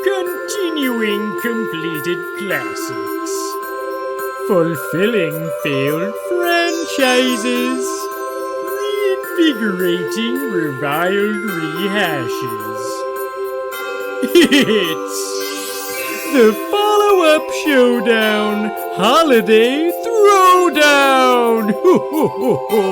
Continuing completed classics. Fulfilling failed franchises. Reinvigorating reviled rehashes. It's the follow-up Showdown Holiday Throwdown! Ho ho ho ho!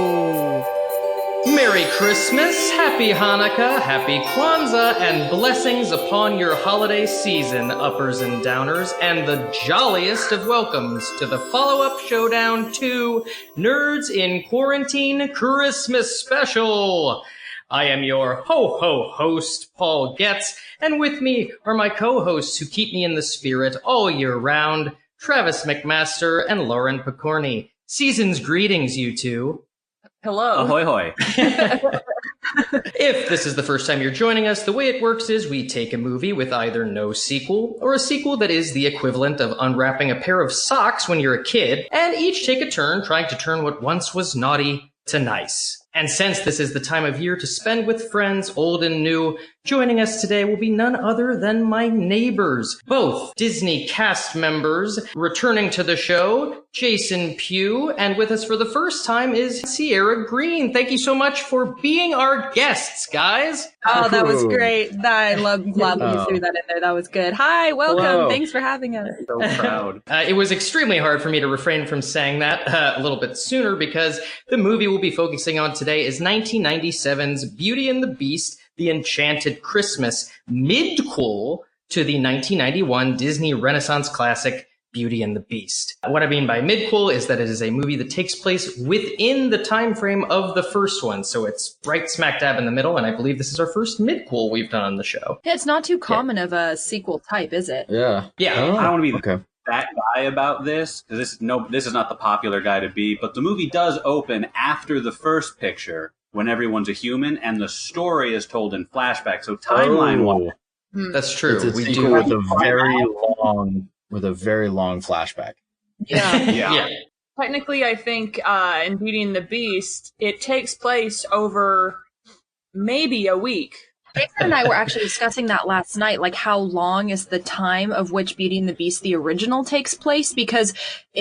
Merry Christmas, Happy Hanukkah, Happy Kwanzaa, and blessings upon your holiday season, uppers and downers, and the jolliest of welcomes to the follow-up Showdown 2 Nerds in Quarantine Christmas Special. I am your ho-ho host, Paul Getz, and with me are my co-hosts who keep me in the spirit all year round, Travis McMaster and Lauren Picorni. Season's greetings, you two. Hello. Ahoy hoy. If this is the first time you're joining us, the way it works is we take a movie with either no sequel or a sequel that is the equivalent of unwrapping a pair of socks when you're a kid, and each take a turn trying to turn what once was naughty to nice. And since this is the time of year to spend with friends, old and new, joining us today will be none other than my neighbors, both Disney cast members. Returning to the show, Jason Peugh, and with us for the first time is Sierra Green. Thank you so much for being our guests, guys. Oh, that was great. I love you threw that in there. That was good. Hi, welcome. Hello. Thanks for having us. So proud. It was extremely hard for me to refrain from saying that a little bit sooner because the movie we'll be focusing on today is 1997's Beauty and the Beast, The Enchanted Christmas, midquel to the 1991 Disney Renaissance classic Beauty and the Beast. What I mean by midquel is that it is a movie that takes place within the time frame of the first one, so it's right smack dab in the middle, and I believe this is our first midquel we've done on the show. Yeah, it's not too common of a sequel type, is it? Yeah. Yeah. I don't want to be that guy about this, because this is not the popular guy to be, but the movie does open after the first picture, when everyone's a human, and the story is told in flashback. So timeline-wise, That's true. It's a sequel with a very long flashback. Yeah. Yeah. Technically, I think in Beauty and the Beast, it takes place over maybe a week. Jason and I were actually discussing that last night, like how long is the time of which Beauty and the Beast, the original, takes place? Because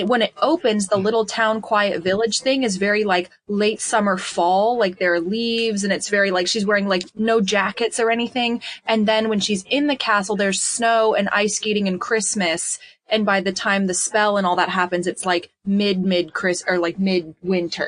when it opens, the little town quiet village thing is very like late summer fall, like there are leaves and it's very like she's wearing like no jackets or anything. And then when she's in the castle, there's snow and ice skating and Christmas. And by the time the spell and all that happens, it's like mid-winter.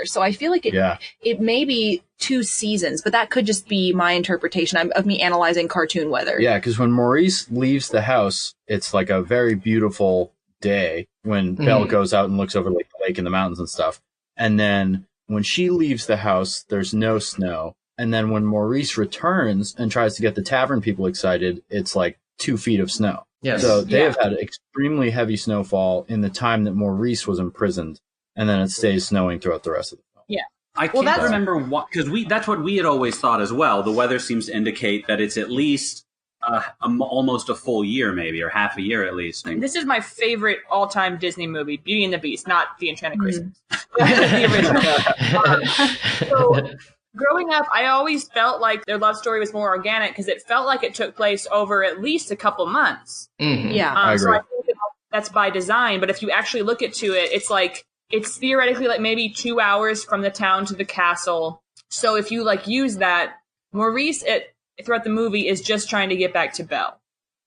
So I feel like it may be 2 seasons, but that could just be my interpretation of me analyzing cartoon weather. Yeah, because when Maurice leaves the house, it's like a very beautiful day when Belle goes out and looks over like the lake and the mountains and stuff. And then when she leaves the house, there's no snow. And then when Maurice returns and tries to get the tavern people excited, it's like 2 feet of snow. Yes. So they have had extremely heavy snowfall in the time that Maurice was imprisoned, and then it stays snowing throughout the rest of the film. Yeah. I can't remember what, because that's what we had always thought as well. The weather seems to indicate that it's at least almost a full year, maybe, or half a year at least. This is my favorite all-time Disney movie, Beauty and the Beast, not The Enchanted Christmas. The original. So, growing up, I always felt like their love story was more organic because it felt like it took place over at least a couple months. Mm-hmm. Yeah. I agree. So I think that's by design, but if you actually look into it, it's theoretically like maybe 2 hours from the town to the castle. So if you like use that, Maurice throughout the movie is just trying to get back to Belle.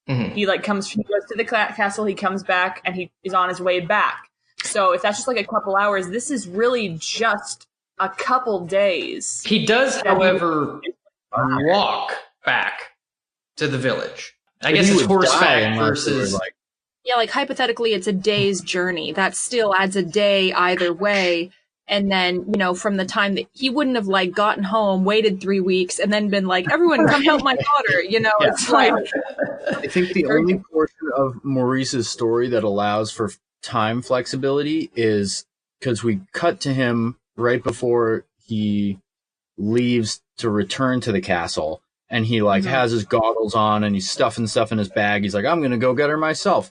Mm-hmm. He goes to the castle, he comes back, and he is on his way back. So if that's just like a couple hours, this is really just a couple days. He does, however, walk back to the village. I guess it's horseback versus... Yeah, like hypothetically, it's a day's journey. That still adds a day either way. And then, from the time that he wouldn't have like gotten home, waited 3 weeks, and then been like, everyone come help my daughter. It's like... I think the only portion of Maurice's story that allows for time flexibility is because we cut to him right before he leaves to return to the castle, and he has his goggles on and he's stuffing stuff in his bag. He's like, I'm going to go get her myself.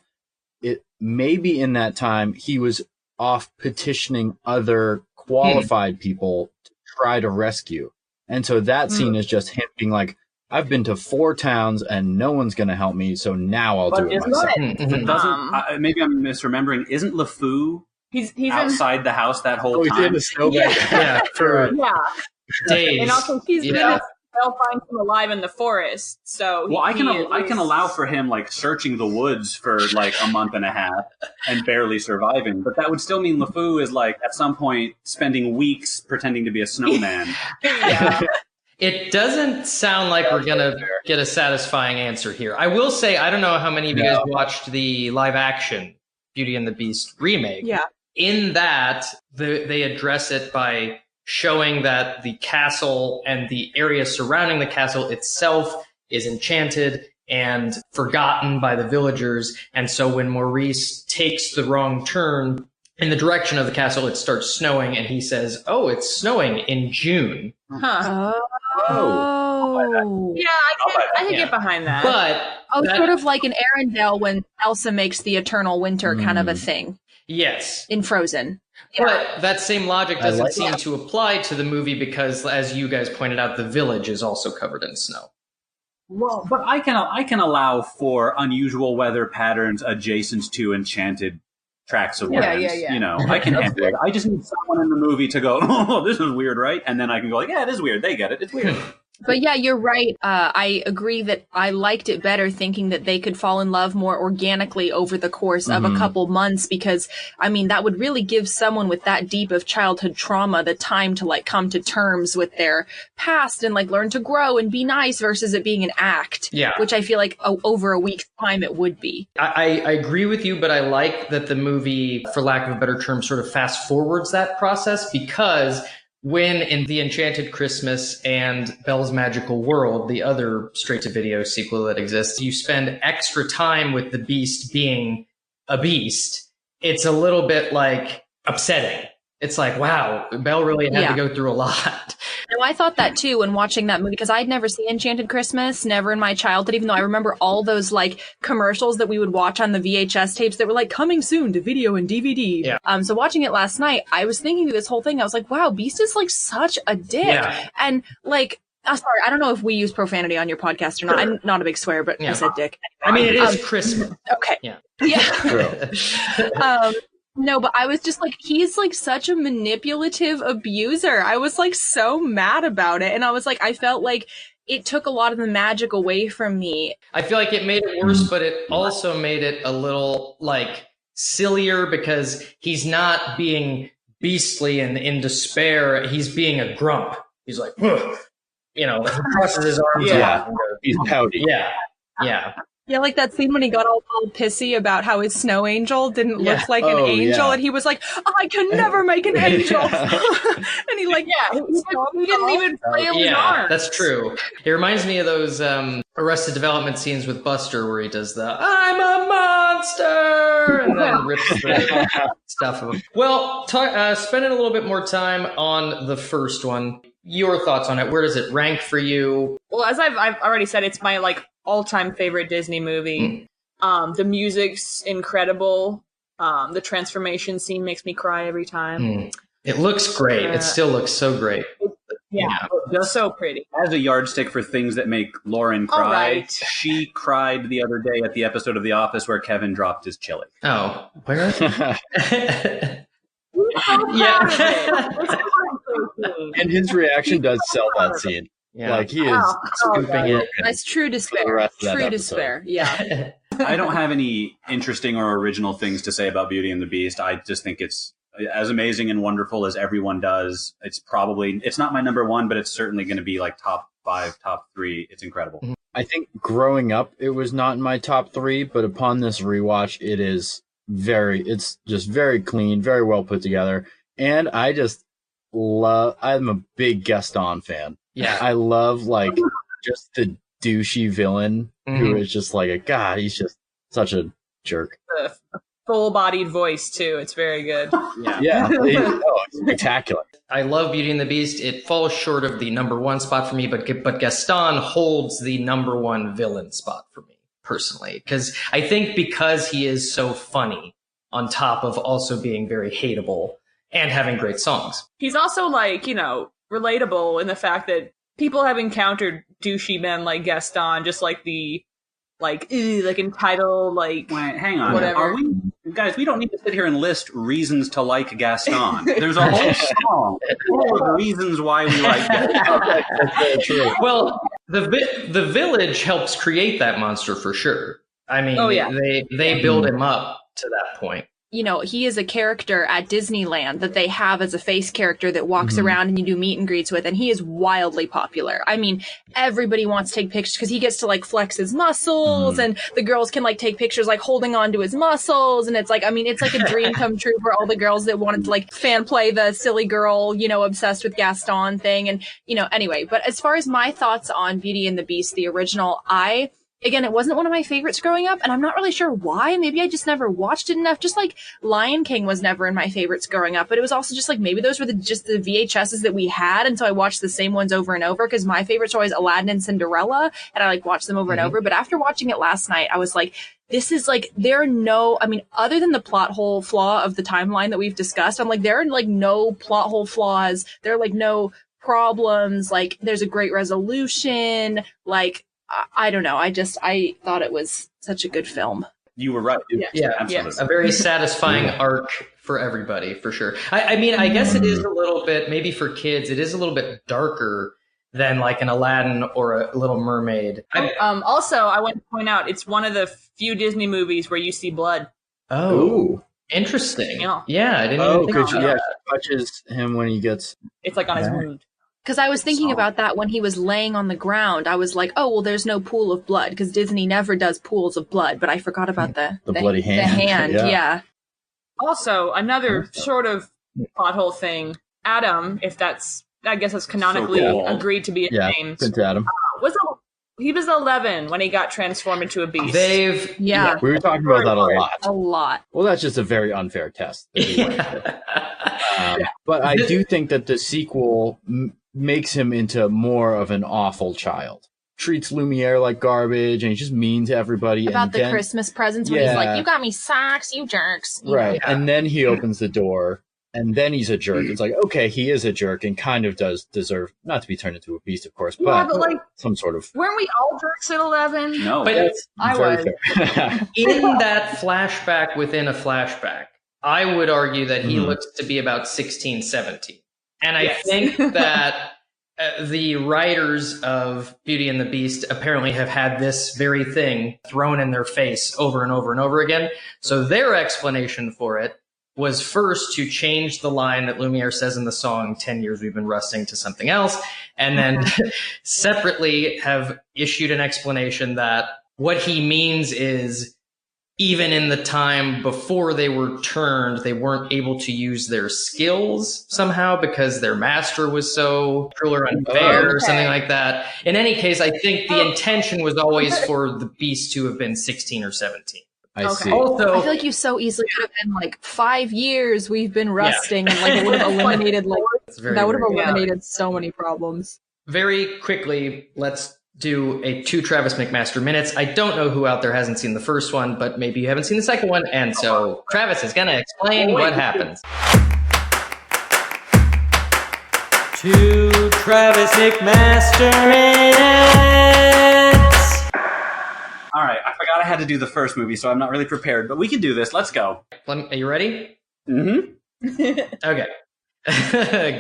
It maybe in that time he was off petitioning other qualified people to try to rescue. And so that scene is just him being like, I've been to 4 towns and no one's going to help me, so now I'll do it isn't myself. But doesn't maybe I'm misremembering? Isn't LeFou He's outside the house that whole He's time? in the snowbank. Yeah, for days. And also they'll find him alive in the forest. So I can allow for him like searching the woods for like a month and a half and barely surviving, but that would still mean LeFou is like at some point spending weeks pretending to be a snowman. yeah. It doesn't sound like we're going to get a satisfying answer here. I will say, I don't know how many of you guys watched the live action Beauty and the Beast remake. Yeah. In that, they address it by showing that the castle and the area surrounding the castle itself is enchanted and forgotten by the villagers. And so when Maurice takes the wrong turn in the direction of the castle, it starts snowing, and he says, "Oh, it's snowing in June." Huh. Oh. Yeah, I can get behind that. But sort of like in Arendelle when Elsa makes the eternal winter kind of a thing yes, in Frozen. but that same logic doesn't like seem to apply to the movie because, as you guys pointed out, the village is also covered in snow. Well, but I can allow for unusual weather patterns adjacent to enchanted tracts of land. Yeah. You know, I can handle it. I just need someone in the movie to go, "Oh, this is weird, right?" And then I can go like, "Yeah, it is weird. They get it. It's weird." But yeah, you're right. I agree that I liked it better thinking that they could fall in love more organically over the course of a couple months, because, I mean, that would really give someone with that deep of childhood trauma the time to like come to terms with their past and like learn to grow and be nice versus it being an act. Yeah. Which I feel like over a week's time it would be. I agree with you, but I like that the movie, for lack of a better term, sort of fast forwards that process, because when in The Enchanted Christmas and Belle's Magical World, the other straight-to-video sequel that exists, you spend extra time with the Beast being a beast. It's a little bit like upsetting. It's like, wow, Belle really had to go through a lot. No, I thought that too when watching that movie, because I'd never seen Enchanted Christmas, never in my childhood, even though I remember all those like commercials that we would watch on the VHS tapes that were like coming soon to video and DVD. Yeah. So watching it last night, I was thinking through this whole thing. I was like, wow, Beast is like such a dick. Yeah. And like, sorry, I don't know if we use profanity on your podcast or not. I'm not a big swear, but I said dick. I mean, it is Christmas. Okay. Yeah. No, but I was just like, he's like such a manipulative abuser. I was like so mad about it. And I was like, I felt like it took a lot of the magic away from me. I feel like it made it worse, but it also made it a little like sillier because he's not being beastly and in despair. He's being a grump. He's like, ugh. You know, he crosses his arms. Yeah, he's pouty. Yeah. Yeah, like that scene when he got all pissy about how his snow angel didn't look like an angel, and he was like, I can never make an angel. And he like, he didn't even flail his arms. That's true. It reminds me of those Arrested Development scenes with Buster where he does the "I'm a monster" and then rips the stuff of him. Well, spending a little bit more time on the first one. Your thoughts on it? Where does it rank for you? Well, as I've already said, it's my like all-time favorite Disney movie. The music's incredible. The transformation scene makes me cry every time. It looks great. It still looks so great. Just so pretty. As a yardstick for things that make Lauren cry, right. She cried the other day at the episode of The Office where Kevin dropped his chili. Oh, where is it? And his reaction does sell that scene. Yeah. Like he is scooping it. That's true despair. True despair. Yeah. I don't have any interesting or original things to say about Beauty and the Beast. I just think it's as amazing and wonderful as everyone does. It's not my number one, but it's certainly going to be like top 5, top 3. It's incredible. I think growing up, it was not in my top 3, but upon this rewatch, it's just very clean, very well put together. And I'm a big Gaston fan. Yeah. I love like just the douchey villain who is just like he's just such a jerk. Full-bodied voice too. It's very good. It's spectacular. I love Beauty and the Beast. It falls short of the number 1 spot for me, but Gaston holds the number 1 villain spot for me personally, because he is so funny on top of also being very hateable and having great songs. He's also like, relatable in the fact that people have encountered douchey men like Gaston, just like the entitled, like Wait, hang on. whatever. Are we guys? We don't need to sit here and list reasons to like Gaston. There's a whole song full of reasons why we like Gaston. That's very true. Well, the village helps create that monster for sure. I mean, Oh, yeah. they build him up to that point. You know, he is a character at Disneyland that they have as a face character that walks around and you do meet and greets with, and he is wildly popular. I mean, everybody wants to take pictures because he gets to like flex his muscles, and the girls can like take pictures like holding on to his muscles, and it's like, I mean, it's like a dream come true for all the girls that wanted to like fan play the silly girl, you know, obsessed with Gaston thing. And, you know, anyway, but as far as my thoughts on Beauty and the Beast, the original, again, it wasn't one of my favorites growing up, and I'm not really sure why. Maybe I just never watched it enough. Just like Lion King was never in my favorites growing up, but it was also just like maybe those were just the VHSs that we had, and so I watched the same ones over and over because my favorites are always Aladdin and Cinderella, and I like watched them over and over. But after watching it last night, I was like, this is like, other than the plot hole flaw of the timeline that we've discussed, I'm like, there are like no plot hole flaws. There are like no problems. Like, there's a great resolution. Like, I don't know. I thought it was such a good film. You were right. Yeah, absolutely. a very satisfying arc for everybody, for sure. I mean, I guess it is a little bit, maybe for kids, it is a little bit darker than like an Aladdin or a Little Mermaid. Also, I want to point out, it's one of the few Disney movies where you see blood. Oh, Ooh. interesting. Yeah. I didn't even think because about yeah, that. she touches him when he gets. It's like on his wound. Because I was thinking about that when he was laying on the ground. I was like, oh, well, there's no pool of blood because Disney never does pools of blood. But I forgot about the bloody hand. The hand, yeah. Also, another sort of plot hole thing. Adam, if that's, I guess that's canonically So cool. agreed to be Yeah, named. Prince Adam. He was 11 when he got transformed into a beast. Yeah. We were talking about that a lot. A lot. Well, that's just a very unfair test. Yeah. But I do think that the sequel makes him into more of an awful child. Treats Lumiere like garbage, and he's just mean to everybody. About and the then, Christmas presents when he's Yeah. like, you got me socks, you jerks. You right? know? And then he opens the door, and then he's a jerk. It's like, okay, he is a jerk, and kind of does deserve not to be turned into a beast, of course, but like, some sort of. weren't we all jerks at 11? No, But I very was. fair. in that flashback within a flashback, I would argue that he looks to be about 16, 17. And I think that the writers of Beauty and the Beast apparently have had this very thing thrown in their face over and over and over again. So their explanation for it was first to change the line that Lumiere says in the song, 10 years we've been rusting to something else, and then separately have issued an explanation that what he means is even in the time before they were turned, they weren't able to use their skills somehow because their master was so cruel or unfair or something like that. In any case, I think the intention was always for the beast to have been 16 or 17. I see. Also, I feel like you so easily could have been like 5 years we've been rusting, and like it would have eliminated eliminated so many problems. very quickly, let's do a 2 Travis McMaster minutes. I don't know who out there hasn't seen the first one, but maybe you haven't seen the second one, and so Travis is going to explain what happens. 2 Travis McMaster minutes. all right. I forgot I had to do the first movie, so I'm not really prepared. But we can do this. Let's go. Are you ready? Mm-hmm. Okay.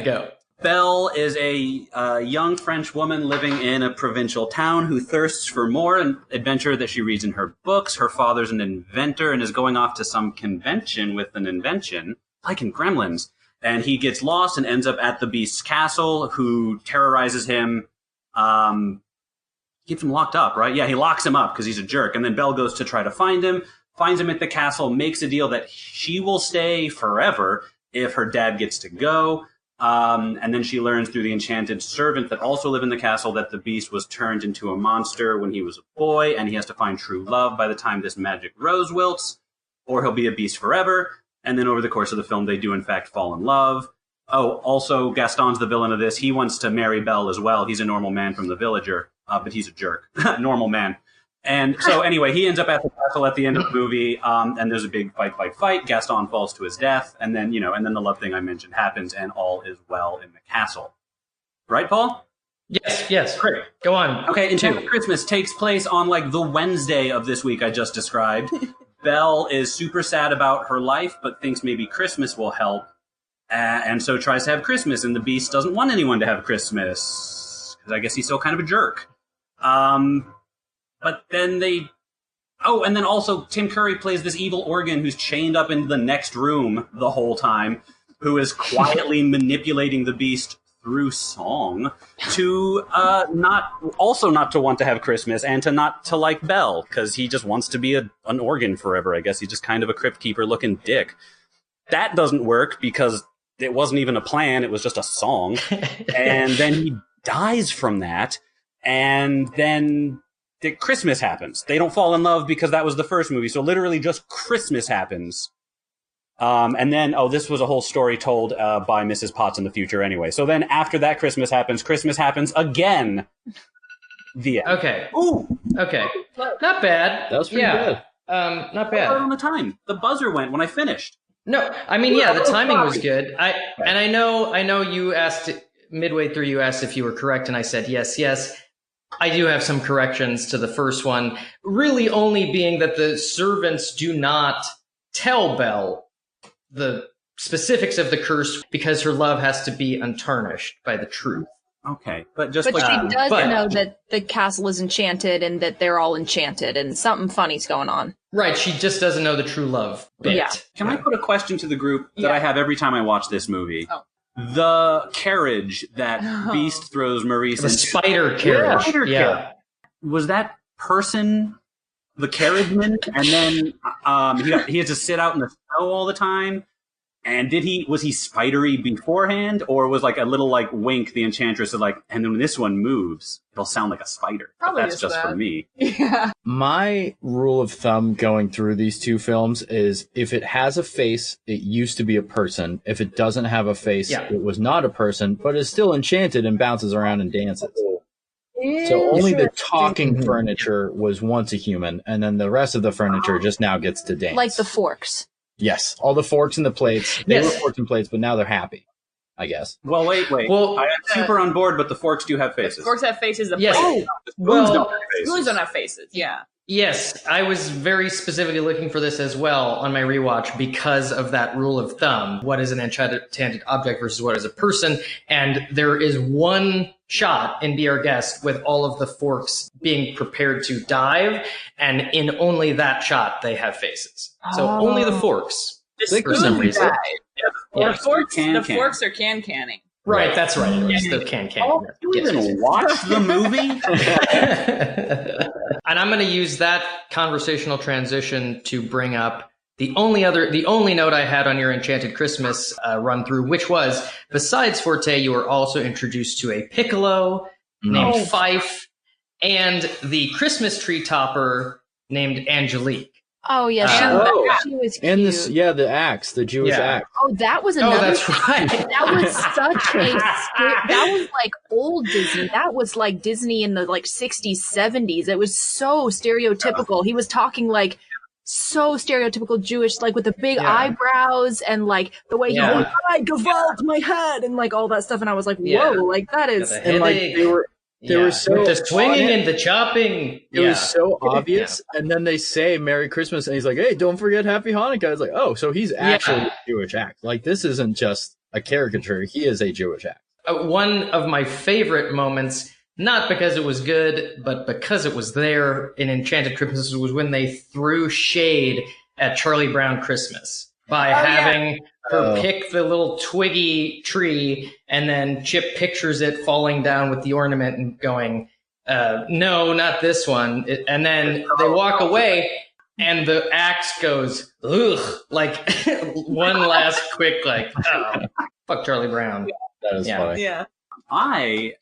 Go. Belle is a young French woman living in a provincial town who thirsts for more adventure that she reads in her books. Her father's an inventor and is going off to some convention with an invention, like in Gremlins. And he gets lost and ends up at the Beast's castle, who terrorizes him, keeps him locked up, right? Yeah, he locks him up because he's a jerk. And then Belle goes to try to find him, finds him at the castle, makes a deal that she will stay forever if her dad gets to go. And then she learns through the enchanted servant that also live in the castle that the beast was turned into a monster when he was a boy, and he has to find true love by the time this magic rose wilts, or he'll be a beast forever. And then over the course of the film, they do in fact fall in love. Oh, also Gaston's the villain of this. He wants to marry Belle as well. He's a normal man from The Villager, but he's a jerk. Normal man. And so anyway, he ends up at the castle at the end of the movie, and there's a big fight. Gaston falls to his death, and then, and then the love thing I mentioned happens, and all is well in the castle. Right, Paul? Yes. Great. Go on. Okay, Enchanted Christmas takes place on like the Wednesday of this week I just described. Belle is super sad about her life, but thinks maybe Christmas will help, and so tries to have Christmas. And the Beast doesn't want anyone to have Christmas because I guess he's still kind of a jerk. But then and then also Tim Curry plays this evil organ who's chained up in the next room the whole time, who is quietly manipulating the Beast through song to not to want to have Christmas and to not to like Belle, because he just wants to be an organ forever. I guess he's just kind of a crypt keeper looking dick. That doesn't work because it wasn't even a plan, it was just a song. And then he dies from that, and then Christmas happens. They don't fall in love because that was the first movie, so literally just Christmas happens. And then, this was a whole story told by Mrs. Potts in the future anyway. So then after that Christmas happens again. The end. Okay. Ooh. Okay. Not bad. That was pretty good. Not Right bad. on the time. The buzzer went when I finished. No, I mean, yeah, the timing was good. I know you asked midway through, you asked if you were correct, and I said yes. I do have some corrections to the first one, really only being that the servants do not tell Belle the specifics of the curse because her love has to be untarnished by the truth. Okay, But she does know that the castle is enchanted and that they're all enchanted and something funny's going on. Right, she just doesn't know the true love bit. Yeah. Can I put a question to the group that I have every time I watch this movie? Oh. The carriage that Beast throws Maurice The into. spider carriage. Carriage. Was that person the carriageman? And then he had to sit out in the snow all the time? And was he spidery beforehand, or was like a little like wink the enchantress of like, and then when this one moves, it'll sound like a spider. Probably But that's just for me. Yeah. My rule of thumb going through these two films is if it has a face, it used to be a person. If it doesn't have a face, it was not a person, but is still enchanted and bounces around and dances. So only the talking furniture was once a human, and then the rest of the furniture just now gets to dance. Like the forks. Yes, all the forks and the plates. They were forks and plates, but now they're happy, I guess. Well, wait. Well, I am super on board, but the forks do have faces. Forks have faces. The Yes. plates. Spoons don't have faces. Spoons don't have faces. Yeah. Yes, I was very specifically looking for this as well on my rewatch because of that rule of thumb. What is an enchanted object versus what is a person? And there is one shot in Be Our Guest with all of the forks being prepared to dive, and in only that shot they have faces. So only the forks, for some reason. The forks are can. canning. Right, that's right. It was the can. You even watch the movie? And I'm going to use that conversational transition to bring up the only note I had on your Enchanted Christmas run through, which was, besides Forte, you were also introduced to a piccolo named Fife and the Christmas tree topper named Angelique. Oh, yeah, she was cute. And the axe, the Jewish axe. Oh, that was another. Oh, that's right. That was such that was like old Disney. That was like Disney in the like 60s, 70s. It was so stereotypical. He was talking like so stereotypical Jewish, like with the big eyebrows and like the way he went, I Gewalt my head and like all that stuff. And I was like, whoa, like that is. And like they were so with the swinging and the chopping. It was so obvious. And then they say Merry Christmas, and he's like, hey, don't forget Happy Hanukkah. I was like, oh, so he's actually a Jewish act. Like, this isn't just a caricature. He is a Jewish act. One of my favorite moments, not because it was good, but because it was there in Enchanted Christmas, was when they threw shade at Charlie Brown Christmas by having her pick the little twiggy tree, and then Chip pictures it falling down with the ornament and going, no, not this one. And then they walk away, and the axe goes, ugh, like one last quick, like, oh, fuck Charlie Brown. That is funny. Yeah. I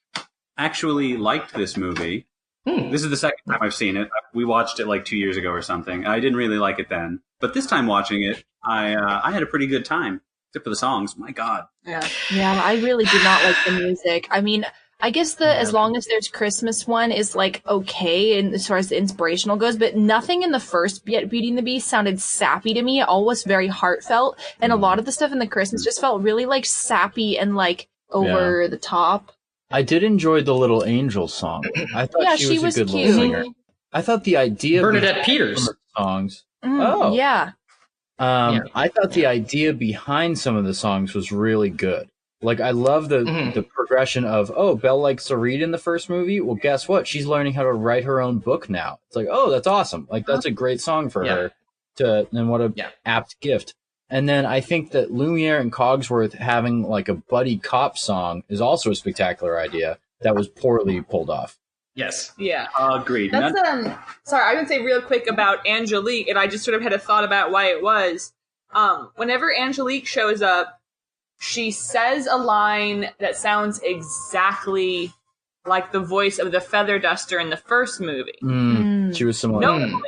actually liked this movie. This is the second time I've seen it. We watched it like 2 years ago or something. I didn't really like it then. But this time watching it, I had a pretty good time. Except for the songs. My God. Yeah. Yeah, I really did not like the music. I mean, I guess as long as there's Christmas one is like okay, and as far as the inspirational goes, but nothing in the first Beauty and the Beast sounded sappy to me. It all was very heartfelt, and a lot of the stuff in the Christmas just felt really like sappy and like over the top. I did enjoy the Little Angel song. I thought she was a good cute. little singer. I thought the idea Bernadette behind Peters. some of the songs. Yeah. I thought the idea behind some of the songs was really good. Like, I love the progression of, Belle likes to read in the first movie. Well, guess what? She's learning how to write her own book now. It's like, that's awesome. Like, that's a great song for her. And what a apt gift. And then I think that Lumiere and Cogsworth having like a buddy cop song is also a spectacular idea that was poorly pulled off. Yes. Yeah. Agreed. That's sorry, I would say real quick about Angelique, and I just sort of had a thought about why it was. Whenever Angelique shows up, she says a line that sounds exactly like the voice of the feather duster in the first movie. She was similar. No,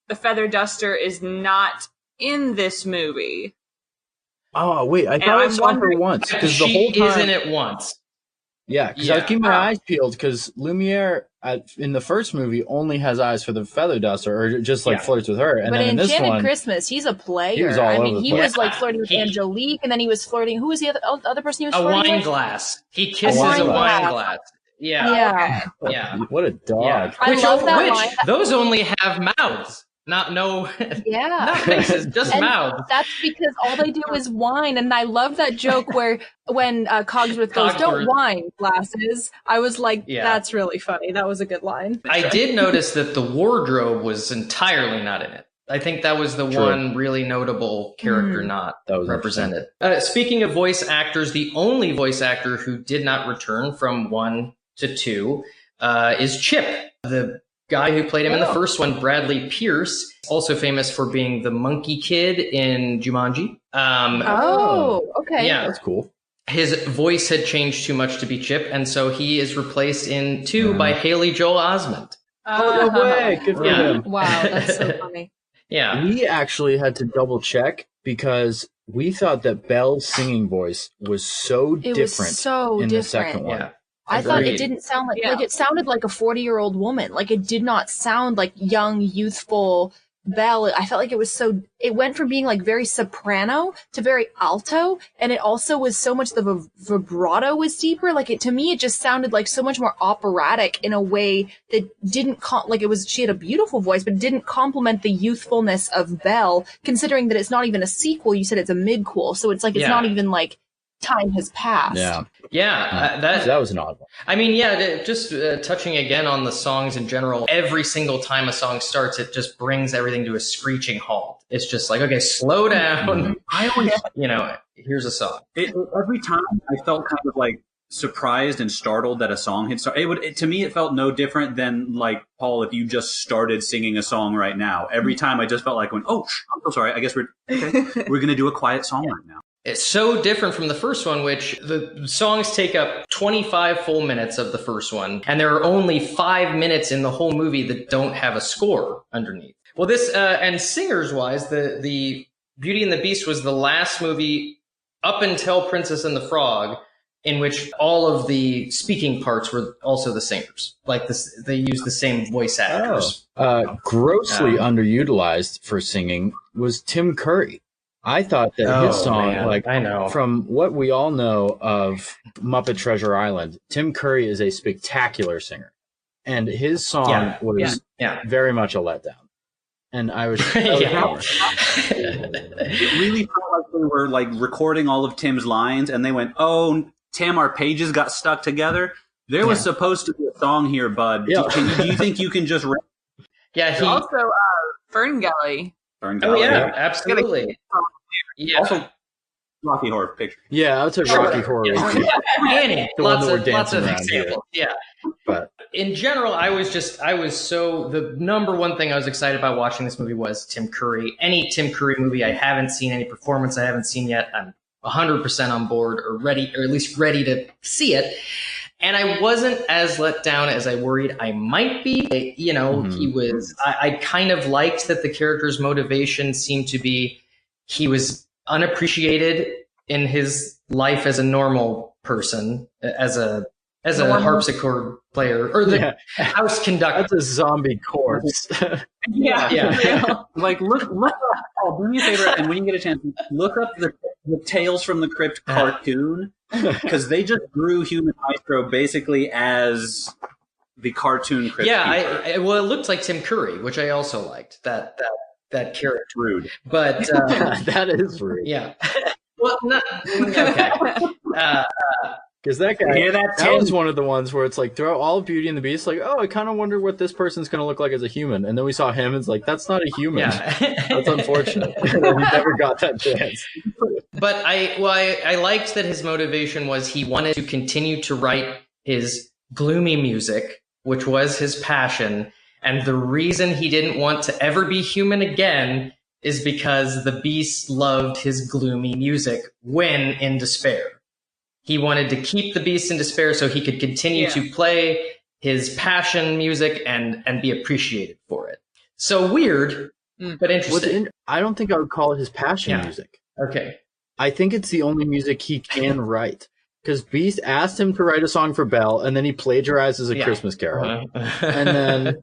the feather duster is not in this movie. Oh, wait, I thought I saw her once. Because the whole time... is in it once. Yeah, because I was keeping my eyes peeled, because Lumiere in the first movie only has eyes for the feather duster, or just like flirts with her. And but then in this Enchanted one, Christmas, he's a player. He was all over the he place. was like flirting with Angelique, and then he was flirting. Who was the other person he was A flirting wine with? glass. He kisses wine a wine glass. glass. Yeah. Yeah. What a dog. Yeah. I love that line. Those only have mouths. Not faces, just and mouths. That's because all they do is whine, and I love that joke where when Cogsworth goes, "Don't whine, glasses." I was like, that's really funny. That was a good line. I did notice that the wardrobe was entirely not in it. I think that was the one really notable character not represented. Speaking of voice actors, the only voice actor who did not return from 1 to 2 is Chip, the guy who played him in the first one, Bradley Pierce, also famous for being the monkey kid in Jumanji. Okay. Yeah, that's cool. His voice had changed too much to be Chip, and so he is replaced in 2 by Haley Joel Osment. Oh, no way. Good for him. Wow, that's so funny. Yeah. We actually had to double check because we thought that Belle's singing voice was so different in the second one. Yeah. I thought it didn't sound like it sounded like a 40-year-old woman. Like, it did not sound like young, youthful Belle. I felt like it went from being like very soprano to very alto, and it also was so much the vibrato was deeper. Like, to me, it just sounded like so much more operatic in a way that didn't she had a beautiful voice, but it didn't complement the youthfulness of Belle, considering that it's not even a sequel. You said it's a midquel, so it's like it's not even like time has passed. That was an odd one. I mean, just touching again on the songs in general, every single time a song starts, it just brings everything to a screeching halt. It's just like, okay, slow down. I always, here's a song. Every time I felt kind of like surprised and startled that a song had started. To me, it felt no different than, like, Paul, if you just started singing a song right now. Every time I just felt like, I'm so sorry. I guess we're going to do a quiet song right now. It's so different from the first one, which the songs take up 25 full minutes of the first one, and there are only 5 minutes in the whole movie that don't have a score underneath. Well, this, and singers-wise, the Beauty and the Beast was the last movie up until Princess and the Frog in which all of the speaking parts were also the singers. Like, they used the same voice actors. Grossly underutilized for singing was Tim Curry. I thought that his song, from what we all know of Muppet Treasure Island, Tim Curry is a spectacular singer. And his song was very much a letdown. And I was... It really felt like they were, like, recording all of Tim's lines, and they went, Tim, our pages got stuck together. There was supposed to be a song here, bud. Do you think you can just... Also, Ferngully. Absolutely. Also, Rocky Horror Picture. Yeah, I would say Rocky Horror. Annie, lots of around examples. Here. Yeah. But in general, the number one thing I was excited about watching this movie was Tim Curry. Any Tim Curry movie I haven't seen, any performance I haven't seen yet, I'm 100% on board or ready, or at least ready to see it. And I wasn't as let down as I worried I might be. He was, I kind of liked that the character's motivation seemed to be, he was unappreciated in his life as a normal person, as a harpsichord player, or the house conductor. That's a zombie corpse. Yeah. Like, look, do me a favor, and when you get a chance, look up the the Tales from the Crypt cartoon, because they just drew Human Maestro basically as the cartoon Crypt Keeper. Well, it looked like Tim Curry, which I also liked, that character. Rude. But that is rude. Yeah. Well, not okay. Because that guy, Hear that, that Tim? was one of the ones where it's like throughout all of Beauty and the Beast, like, oh, I kind of wonder what this person's going to look like as a human. And then we saw him, and it's like, that's not a human. Yeah. That's unfortunate. We never got that chance. But I liked that his motivation was he wanted to continue to write his gloomy music, which was his passion. And the reason he didn't want to ever be human again is because the Beast loved his gloomy music when in despair. He wanted to keep the Beast in despair so he could continue to play his passion music and be appreciated for it. So weird, but interesting. I don't think I would call it his passion music. Okay. I think it's the only music he can write. Because Beast asked him to write a song for Belle, and then he plagiarizes A Christmas Carol. And then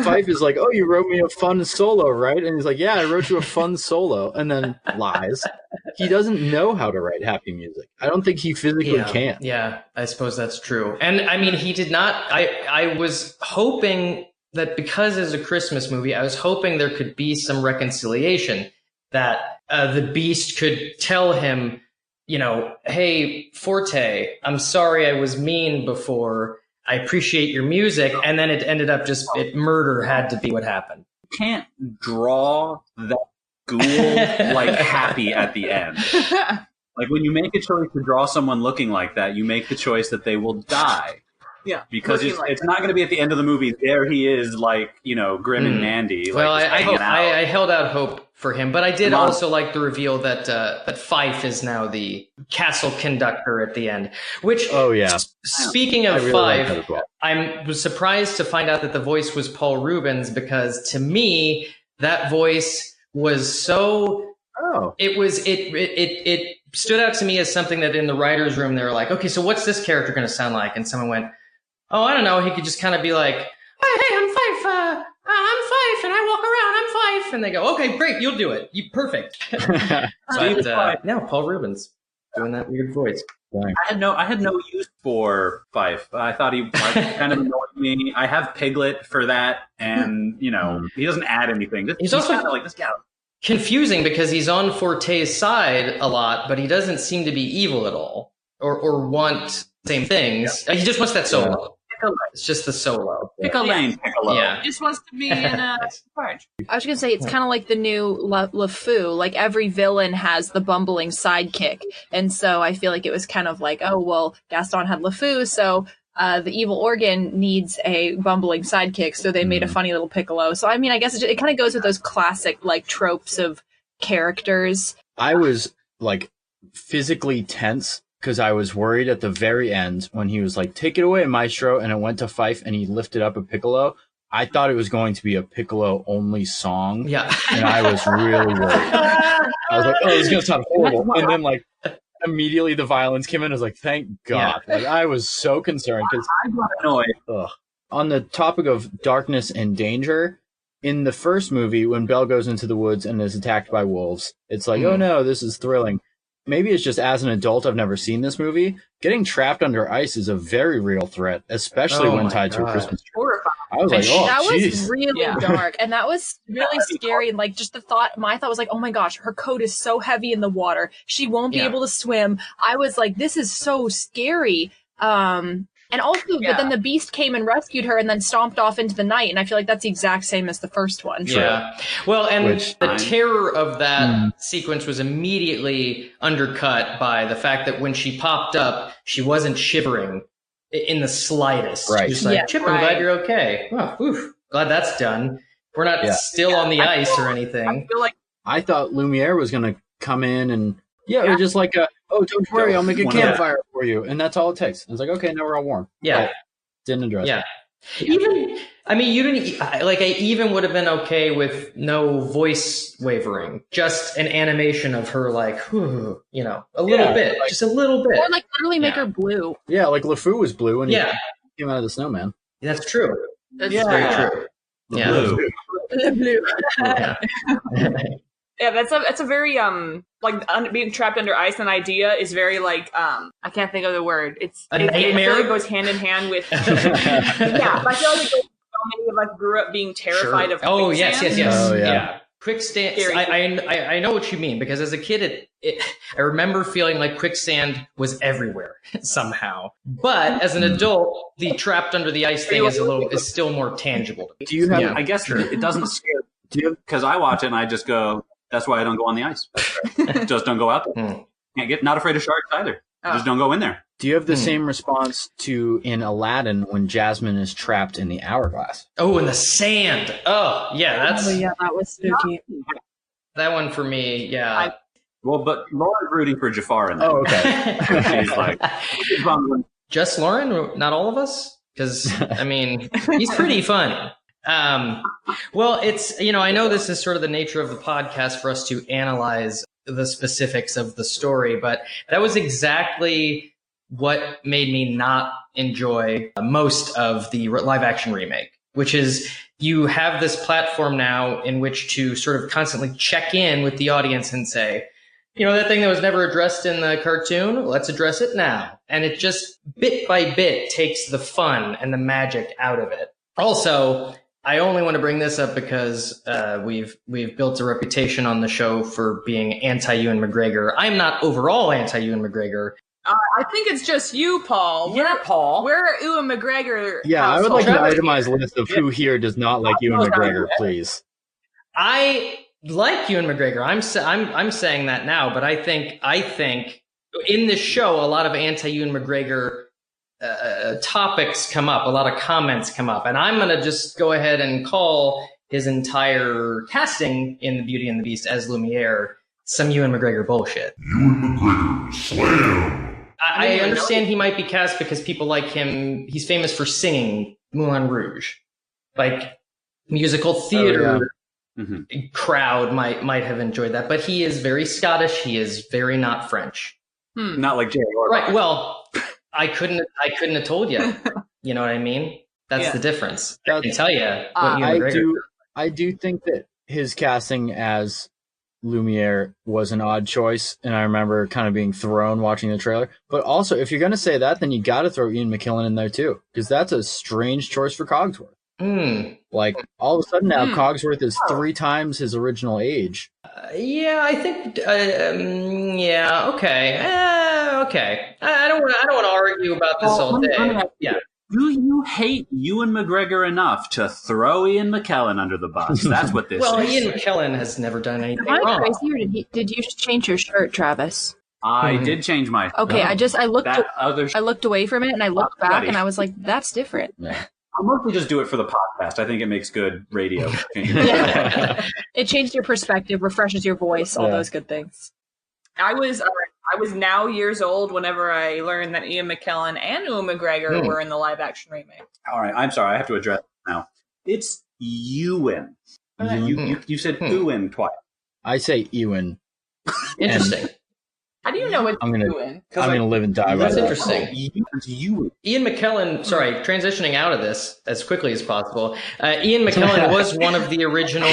Fife is like, oh, you wrote me a fun solo, right? And he's like, yeah, I wrote you a fun solo. And then lies. He doesn't know how to write happy music. I don't think he physically can. Yeah, I suppose that's true. And I mean, he did not. I was hoping that because it's a Christmas movie, I was hoping there could be some reconciliation, that the Beast could tell him, you know, hey, Forte, I'm sorry I was mean before. I appreciate your music. And then it ended up just, murder had to be what happened. You can't draw that ghoul like happy at the end. Like when you make a choice to draw someone looking like that, you make the choice that they will die. Yeah. Because it's not going to be at the end of the movie, there he is, like, you know, grim and Mandy. Like, Well, hanging out. I held out hope for him, but I did also like the reveal that that Fife is now the castle conductor at the end. Which, speaking of really Fife, like that as well. I was surprised to find out that the voice was Paul Rubens, because to me that voice was so. It stood out to me as something that in the writers' room they were like, okay, so what's this character going to sound like? And someone went, oh, I don't know. He could just kind of be like, hey, I'm Fife. I'm Fife, and I walk around. I'm Fife. And they go, okay, great, you'll do it. Perfect. But, no, Paul Rubens doing that weird voice. I had no use for Fife. I thought he kind of annoyed me. I have Piglet for that, and you know he doesn't add anything. He's also kind of like this guy. Confusing because he's on Forte's side a lot, but he doesn't seem to be evil at all, or want same things. He just wants that solo. It's just the solo. Piccolo. Yeah. He just wants to be in a charge. I was going to say, it's kind of like the new LeFou. Like, every villain has the bumbling sidekick. And so I feel like it was kind of like, oh, well, Gaston had LeFou, so the evil organ needs a bumbling sidekick, so they made a funny little Piccolo. So, I mean, I guess it kind of goes with those classic, like, tropes of characters. I was, like, physically tense because I was worried at the very end when he was like, take it away, Maestro, and it went to Fife and he lifted up a piccolo. I thought it was going to be a piccolo-only song. Yeah. And I was really worried. I was like, oh, this is going to sound horrible. And then, like, immediately the violins came in. I was like, thank God. Yeah. Like, I was so concerned because I got annoyed. On the topic of darkness and danger, in the first movie, when Belle goes into the woods and is attacked by wolves, it's like, oh no, this is thrilling. Maybe it's just as an adult, I've never seen this movie. Getting trapped under ice is a very real threat, especially when tied to a Christmas tree. Horrifying. I was like, oh, that geez. was really dark, and that was really scary. And like, just my thought was like, oh my gosh, her coat is so heavy in the water, she won't be able to swim. I was like, this is so scary. And also, but then the Beast came and rescued her and then stomped off into the night. And I feel like that's the exact same as the first one. Yeah. Well, and the terror of that sequence was immediately undercut by the fact that when she popped up, she wasn't shivering in the slightest. Right. Just like, Chip, I'm glad you're okay. Oh, oof, glad that's done. We're not still on the ice or anything. I feel like I thought Lumiere was going to come in and, it was just like, oh, don't worry, I'll make a campfire for you. And that's all it takes. I was like, okay, now we're all warm. Yeah. But didn't address it. Even, I mean, you didn't, like, I even would have been okay with no voice wavering, just an animation of her, like, you know, a little bit, just a little bit. Or like literally make her blue. Yeah, like LeFou was blue when he came out of the snowman. That's true. That's very true. Blue. blue. Yeah. Yeah, that's a very being trapped under ice. An idea is very like I can't think of the word. I feel like it goes hand in hand with yeah. I feel like many of us grew up being terrified of quicksand. Oh yes. Oh, Yeah. Quicksand. I know what you mean, because as a kid, I remember feeling like quicksand was everywhere somehow. But as an adult, the trapped under the ice thing is still more tangible. Do you have? I guess it doesn't scare. Do you? Because I watch it and I just go. That's why I don't go on the ice. Just don't go out there. Not afraid of sharks either. Just don't go in there. Do you have the same response to in Aladdin when Jasmine is trapped in the hourglass? Oh, in the sand. Oh, yeah, that was spooky. That one for me, yeah. But Lauren's rooting for Jafar in that. Oh, okay. She's like, just Lauren, not all of us? Because, I mean, he's pretty funny. Well, it's, I know this is sort of the nature of the podcast for us to analyze the specifics of the story, but that was exactly what made me not enjoy most of the live action remake, which is you have this platform now in which to sort of constantly check in with the audience and say, that thing that was never addressed in the cartoon, let's address it now. And it just bit by bit takes the fun and the magic out of it. Also, I only want to bring this up because we've built a reputation on the show for being anti-Ewan McGregor. I'm not overall anti-Ewan McGregor. I think it's just you, Paul. Yeah, Paul. We're Ewan McGregor. Yeah, I would like an itemized list of who here does not like Ewan McGregor, please. I like Ewan McGregor. I'm saying that now, but I think in this show a lot of anti-Ewan McGregor topics come up, a lot of comments come up, and I'm going to just go ahead and call his entire casting in The Beauty and the Beast as Lumiere some Ewan McGregor bullshit. Ewan McGregor, slam! I understand he might be cast because people like him. He's famous for singing Moulin Rouge. Like, musical theater crowd might have enjoyed that, but he is very Scottish. He is very not French. Not like Jerry Orbach. Right, well... I couldn't have told you. You know what I mean? That's the difference. I can tell you what Ewan McGregor. I do think that his casting as Lumiere was an odd choice, and I remember kind of being thrown watching the trailer. But also, if you're going to say that, then you got to throw Ian McKellen in there too, because that's a strange choice for Cogsworth. Like, all of a sudden now, Cogsworth is 3 times his original age. Yeah, I think. Yeah. Okay. Okay. I don't want to argue about this all day. Yeah. Do you hate Ewan McGregor enough to throw Ian McKellen under the bus? That's what this is. Well, Ian McKellen has never done anything Am I wrong. crazy, or did you change your shirt, Travis? I did change my. Okay, I looked away from it and I looked back and I was like, that's different. Yeah. I'll mostly just do it for the podcast. I think it makes good radio. It changed your perspective, refreshes your voice, all those good things. I was now years old whenever I learned that Ian McKellen and Ewan McGregor were in the live action remake. All right, I'm sorry. I have to address it now. It's Ewan. You said Ewan twice. I say Ewan. Interesting. How do you know it's Ewan? I'm gonna live and die by That's that. interesting. Ewan. Ian McKellen, sorry, transitioning out of this as quickly as possible. Ian McKellen was one of the original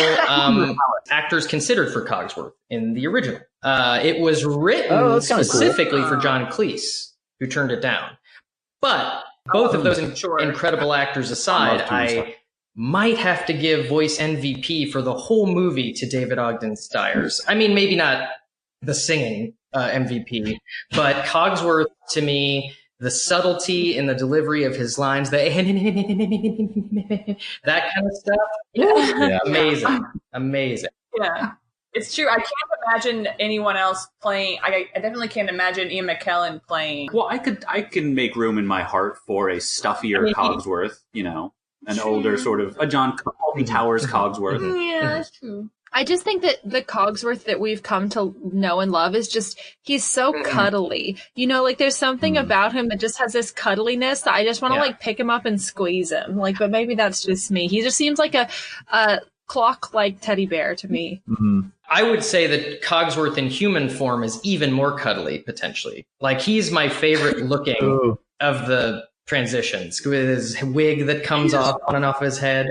actors considered for Cogsworth in the original. It was written specifically for John Cleese, who turned it down. But both of those incredible actors aside, I might have to give voice MVP for the whole movie to David Ogden Stiers. I mean, maybe not the singing MVP, but Cogsworth, to me, the subtlety in the delivery of his lines, that kind of stuff, amazing. Yeah, it's true. I can't imagine anyone else playing. I definitely can't imagine Ian McKellen playing. Well, I can make room in my heart for a stuffier Cogsworth, an older sort of a John Towers Cogsworth. Yeah, that's true. I just think that the Cogsworth that we've come to know and love is just, he's so cuddly. Like there's something about him that just has this cuddliness that I just want to pick him up and squeeze him. But maybe that's just me. He just seems like a clock-like teddy bear to me. I would say that Cogsworth in human form is even more cuddly, potentially. Like, he's my favorite looking of the transitions, with his wig that comes off on and off his head.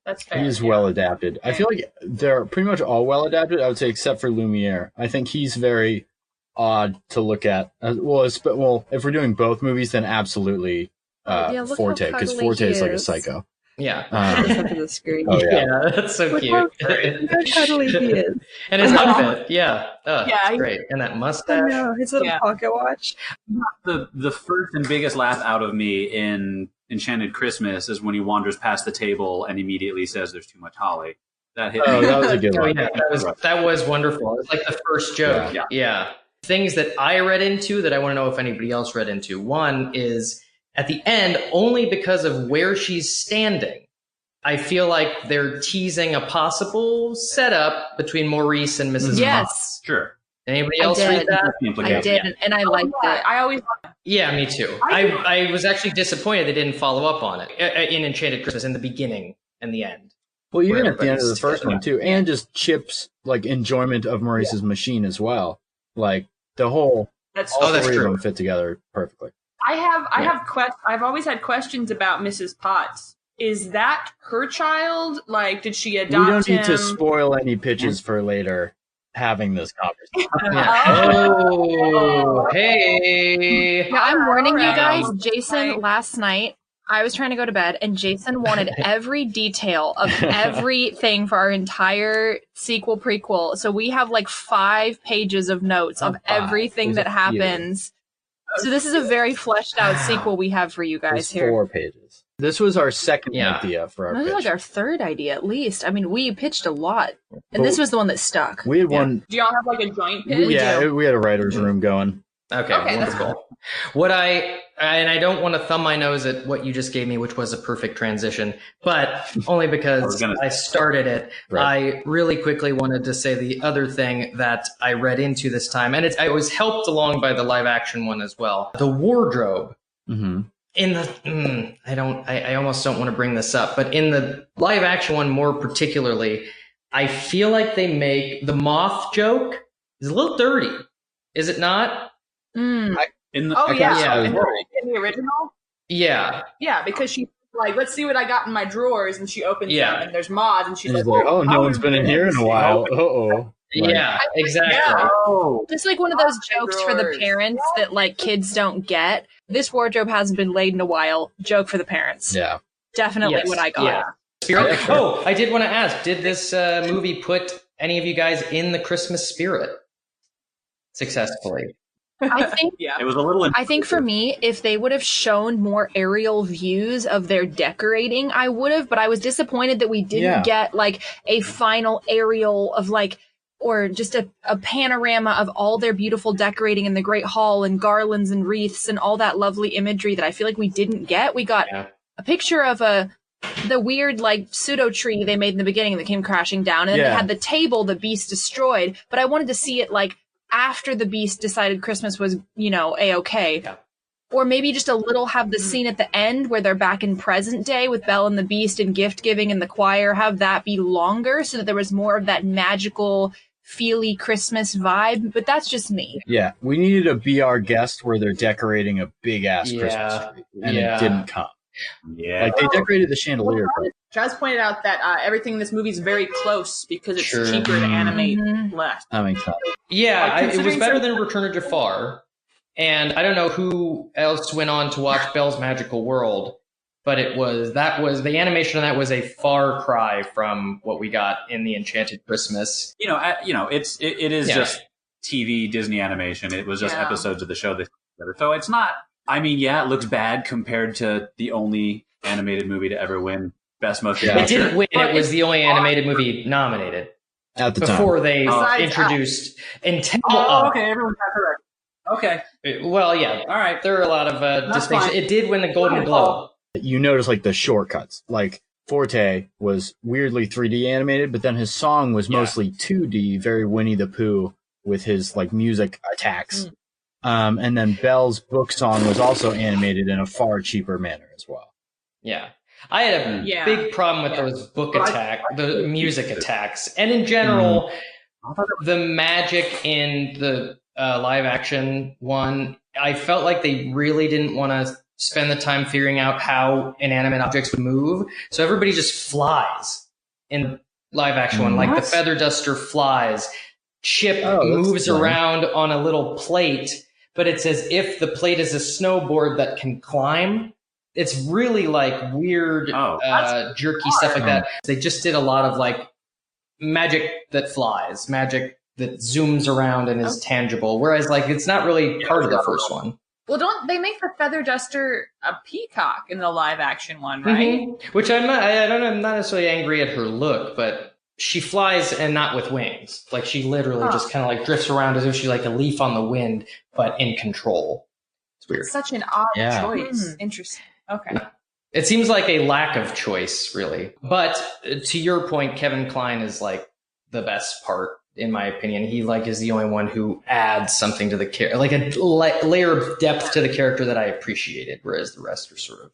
That's fair. He is well adapted. I feel like they're pretty much all well adapted, I would say, except for Lumiere. I think he's very odd to look at. Well, if we're doing both movies, then absolutely look Forte, how because cuddly Forte he is like a is. psycho. Yeah. Under the screen. Oh, yeah. Yeah, that's so Look cute. how cuddly he is. And his outfit, yeah. Oh, Yeah, it's great. And that I mustache. know, his little Yeah. pocket watch. The first and biggest laugh out of me in Enchanted Christmas is when he wanders past the table and immediately says, "There's too much holly." That hit Oh, me. that was a good Oh one. yeah, that was wonderful. It's like the first joke. Yeah. Things that I read into that I want to know if anybody else read into. One is at the end, only because of where she's standing, I feel like they're teasing a possible setup between Maurice and Mrs. Yes. Potts. Sure. Anybody I else did. read that? I did, and I liked it. I always Yeah, me too. I was actually disappointed they didn't follow up on it in Enchanted Christmas in the beginning and the end. Well, even Where at the end of the everybody's first one, too. And just Chip's like enjoyment of Maurice's machine as well. Like, the whole, that's all that's three of true. them fit together perfectly. I've always had questions about Mrs. Potts. Is that her child? Like, did she adopt We don't need him? to spoil any pitches for later having this conversation. Oh, hey. Yeah, I'm warning you Alright. guys, Jason, last night, I was trying to go to bed, and Jason wanted every detail of everything for our entire sequel prequel. So we have like 5 pages of notes of everything There's that a few. happens. So this is a very fleshed out sequel we have for you guys There's here. 4 pages. This was our second Yeah. idea for our This is pitch. like our third idea at least. I mean, we pitched a lot, and this was the one that stuck. We had one. Do y'all have like a joint pitch? Yeah, we had a writer's room going. Okay, Okay, that's wonderful. What and I don't want to thumb my nose at what you just gave me, which was a perfect transition, but only because I started it. Right. I really quickly wanted to say the other thing that I read into this time, and I was helped along by the live action one as well. The wardrobe. Mm-hmm. In the, I almost don't want to bring this up, but in the live action one more particularly, I feel like they make the moth joke is a little dirty. Is it not? Mm. In the, Oh yeah, yeah. in the original. Yeah. Yeah, because she's like, let's see what I got in my drawers, and she opens Yeah. them, and there's moths, and she's He's like, like, oh, no one's been in here in a while. Uh-oh. Like, Yeah, exactly. Yeah. oh, Just like one of those jokes for the drawers. parents that like kids don't get. This wardrobe hasn't been laid in a while. Joke for the parents. yeah. Definitely Yes, what I got. yeah. Spirit. Yeah, sure. Oh, I did want to ask, did this movie put any of you guys in the Christmas spirit successfully? I think yeah. it was a little. I think for me, if they would have shown more aerial views of their decorating, I would have, but I was disappointed that we didn't get like a final aerial of like, or just a panorama of all their beautiful decorating in the Great Hall and garlands and wreaths and all that lovely imagery that I feel like we didn't get. We got a picture of the weird like pseudo tree they made in the beginning that came crashing down, and then they had the table the beast destroyed, but I wanted to see it like after the beast decided Christmas was, A-okay. Yeah. Or maybe just a little have the scene at the end where they're back in present day with Belle and the Beast and gift giving and the choir, have that be longer so that there was more of that magical, feely Christmas vibe. But that's just me. Yeah. We needed a Be Our Guest where they're decorating a big-ass Christmas tree, and it didn't come. Yeah. Like, they decorated the chandelier. Jazz pointed out that everything in this movie is very close because it's Sure. cheaper to animate Mhm. less. That makes sense. Yeah, Like, it was considering better some- than Return of Jafar. And I don't know who else went on to watch Belle's Magical World, but the animation on that was a far cry from what we got in the Enchanted Christmas. It is just TV Disney animation. It was just Yeah. episodes of the show that together. So it's not. I mean, yeah, it looks bad compared to the only animated movie to ever win Best Motion Yeah. It Picture. didn't win. But It was it's the only animated movie nominated At the time. before they Besides introduced Until Oh, Up. okay, everyone got correct. Okay, Well, yeah. All right. There are a lot of distinctions. fine. It did win the Golden Globe. You notice, like, the shortcuts. Like, Forte was weirdly 3D animated, but then his song was mostly 2D, very Winnie the Pooh with his, like, music attacks. And then Belle's book song was also animated in a far cheaper manner as well. Yeah. I had a Yeah. big problem with those the music attacks. And in general, the magic in the live action one, I felt like they really didn't want to spend the time figuring out how inanimate objects would move. So everybody just flies in the live action one. Like the feather duster flies. Chip moves around on a little plate, but it's as if the plate is a snowboard that can climb. It's really like weird, jerky stuff like that. They just did a lot of like magic that flies, magic that zooms around and is tangible. Whereas like it's not really part of the first one. Well, don't they make the feather duster a peacock in the live action one, right? Mm-hmm. Which I'm not necessarily angry at her look, but she flies and not with wings. Like she literally just kind of like drifts around as if she's like a leaf on the wind, but in control. It's weird. Such an odd choice. Interesting. Okay. It seems like a lack of choice, really. But to your point, Kevin Kline is like the best part, in my opinion. He like is the only one who adds something to the character, like a layer of depth to the character that I appreciated, whereas the rest are sort of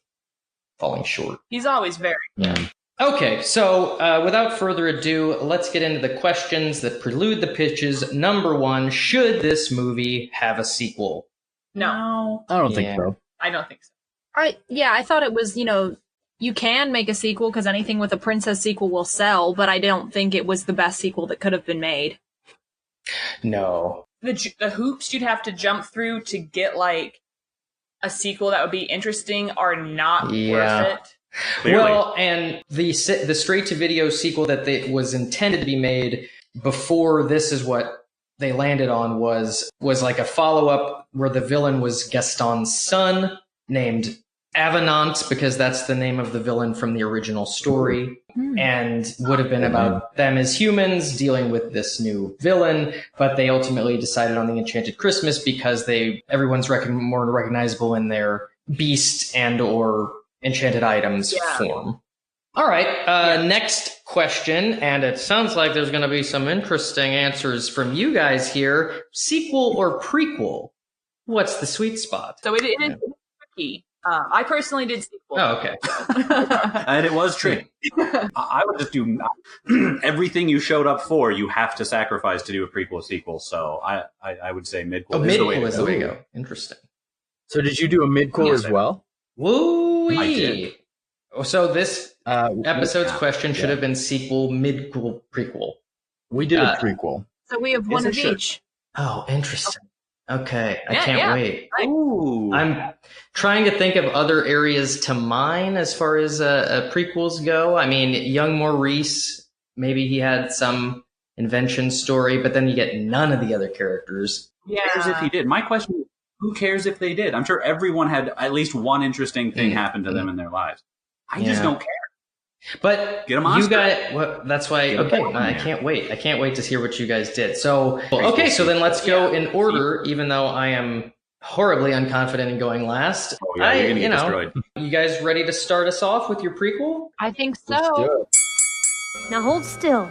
falling short. He's always very good. Okay, so without further ado, let's get into the questions that prelude the pitches. Number one, should this movie have a sequel? No. I don't think so. I don't think so. I thought it was, you can make a sequel because anything with a princess sequel will sell, but I don't think it was the best sequel that could have been made. No. The hoops you'd have to jump through to get like a sequel that would be interesting are not worth it. Clearly. Well, and the straight-to-video sequel that was intended to be made before this is what they landed on was like a follow-up where the villain was Gaston's son, named Avenant, because that's the name of the villain from the original story, and would have been about them as humans dealing with this new villain, but they ultimately decided on the Enchanted Christmas because everyone's more recognizable in their beast and or enchanted items form. All right, next question, and it sounds like there's going to be some interesting answers from you guys here. Sequel or prequel? What's the sweet spot? So it is tricky. I personally did sequel. Oh, okay. And it was tricky. I would just do everything you showed up for. You have to sacrifice to do a prequel sequel. So I would say midquel. Midquel is the way to go. Interesting. So did you do a midquel as well? Woo! I did. So this episode's question should have been sequel, midquel, prequel. We did a prequel. So we have one of each. Oh, interesting. Okay, I can't wait. Ooh. I'm trying to think of other areas to mine as far as prequels go. I mean, young Maurice, maybe he had some invention story, but then you get none of the other characters. Yeah. Who cares if he did? My question is, who cares if they did? I'm sure everyone had at least one interesting thing happen to them in their lives. I just don't care. But Get a monster. you guys, that's why. Okay, I can't wait. I can't wait to hear what you guys did. So, okay, so then let's go in order. Even though I am horribly unconfident in going last, Oh, yeah, you're gonna get destroyed. You guys ready to start us off with your prequel? I think Let's do so. it. Now hold still.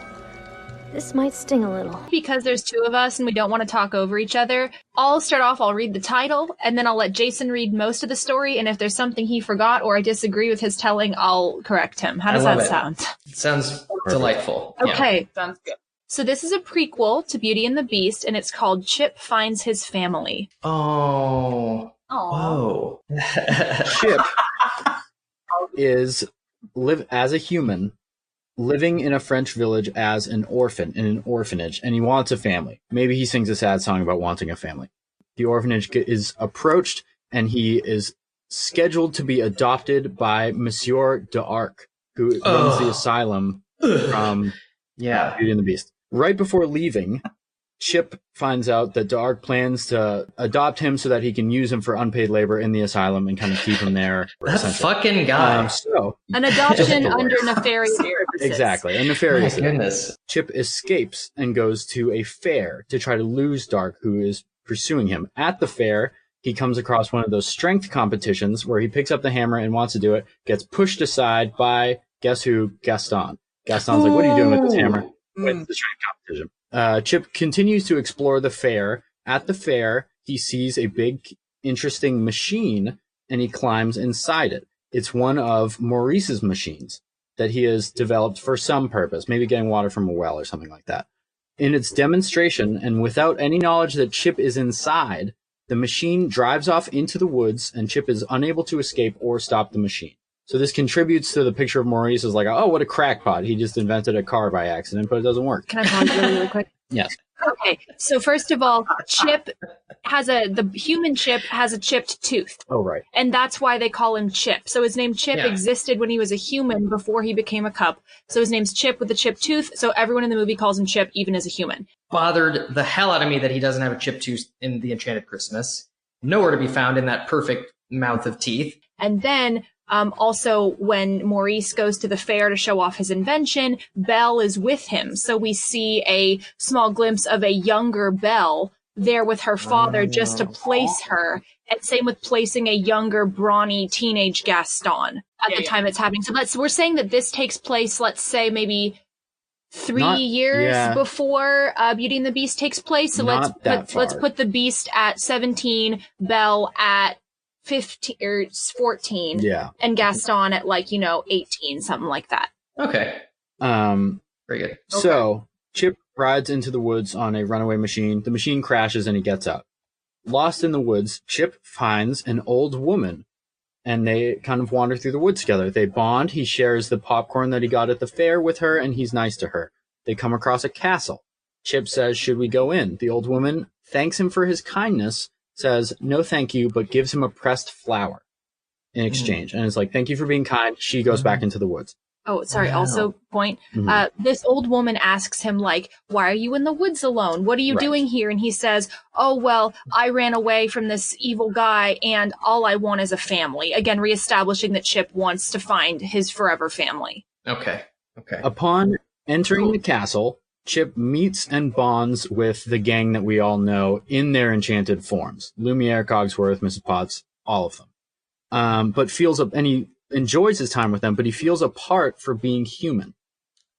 This might sting a little. Because there's two of us and we don't want to talk over each other, I'll start off, I'll read the title, and then I'll let Jason read most of the story, and if there's something he forgot or I disagree with his telling, I'll correct him. How does that sound? It sounds delightful. Okay. Sounds good. So this is a prequel to Beauty and the Beast, and it's called Chip Finds His Family. Oh. Oh. Whoa. Chip live as a human, living in a French village as an orphan in an orphanage, and he wants a family. Maybe he sings a sad song about wanting a family. The orphanage is approached, and he is scheduled to be adopted by Monsieur d'Arc, who runs the asylum from Beauty and the Beast. Right before leaving, Chip finds out that d'Arc plans to adopt him so that he can use him for unpaid labor in the asylum and kind of keep him there. That fucking guy. An adoption under nefarious purposes. Exactly, a nefarious. My goodness. Chip escapes and goes to a fair to try to lose d'Arc, who is pursuing him. At the fair, he comes across one of those strength competitions where he picks up the hammer and wants to do it, gets pushed aside by, guess who? Gaston. Gaston's like, what are you doing with this hammer? With the strength competition. Chip continues to explore the fair. At the fair, he sees a big, interesting machine, and he climbs inside it. It's one of Maurice's machines that he has developed for some purpose, maybe getting water from a well or something like that. In its demonstration, and without any knowledge that Chip is inside, The machine drives off into the woods, and Chip is unable to escape or stop the machine. So this contributes to the picture of Maurice as like, oh, what a crackpot. He just invented a car by accident, but it doesn't work. Can I pause really quick? Yes. Okay, so first of all, the human Chip has a chipped tooth. Oh, right. And that's why they call him Chip. So his name Chip existed when he was a human before he became a cup. So his name's Chip with a chipped tooth. So everyone in the movie calls him Chip, even as a human. Bothered the hell out of me that he doesn't have a chipped tooth in the Enchanted Christmas. Nowhere to be found in that perfect mouth of teeth. And then also, when Maurice goes to the fair to show off his invention, Belle is with him. So we see a small glimpse of a younger Belle there with her father just to place her. And same with placing a younger, brawny teenage Gaston at the time it's happening. So we're saying that this takes place, let's say, maybe 3 years before Beauty and the Beast takes place. So let's put the Beast at 17, Belle at 15 or 14, and Gaston at 18, something like that. Okay. Very good. Okay. So Chip rides into the woods on a runaway machine. The machine crashes and he gets out. Lost in the woods, Chip finds an old woman, and they kind of wander through the woods together. They bond. He shares the popcorn that he got at the fair with her, and he's nice to her. They come across a castle. Chip says, "Should we go in?" The old woman thanks him for his kindness, says no thank you, but gives him a pressed flower in exchange. And it's like, thank you for being kind. She goes back into the woods. Oh, sorry. Wow. Also, point. This old woman asks him, why are you in the woods alone? What are you doing here? And he says, oh, well, I ran away from this evil guy, and all I want is a family. Again, reestablishing that Chip wants to find his forever family. Okay. Upon entering the castle, Chip meets and bonds with the gang that we all know in their enchanted forms. Lumiere, Cogsworth, Mrs. Potts, all of them. But and he enjoys his time with them, but he feels apart for being human.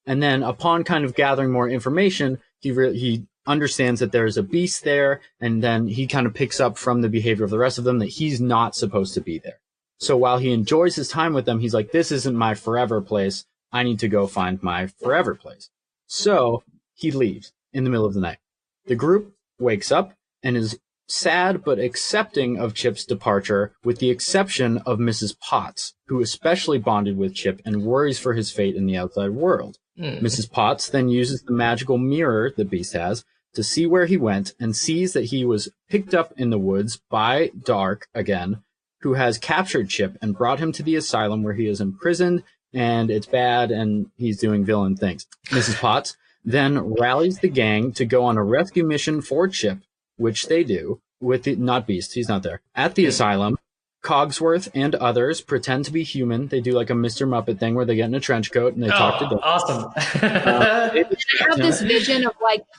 And then upon kind of gathering more information, he understands that there's a beast there, and then he kind of picks up from the behavior of the rest of them that he's not supposed to be there. So while he enjoys his time with them, he's like, this isn't my forever place. I need to go find my forever place. So he leaves in the middle of the night. The group wakes up and is sad but accepting of Chip's departure, with the exception of Mrs. Potts, who especially bonded with Chip and worries for his fate in the outside world. Mrs. Potts then uses the magical mirror the Beast has to see where he went, and sees that he was picked up in the woods by Dark again, who has captured Chip and brought him to the asylum where he is imprisoned, and it's bad and he's doing villain things. Mrs. Potts then rallies the gang to go on a rescue mission for Chip, which they do, with not Beast, he's not there. At the asylum, Cogsworth and others pretend to be human. They do like a Mr. Muppet thing where they get in a trench coat and they talk to them. Awesome. I have this vision of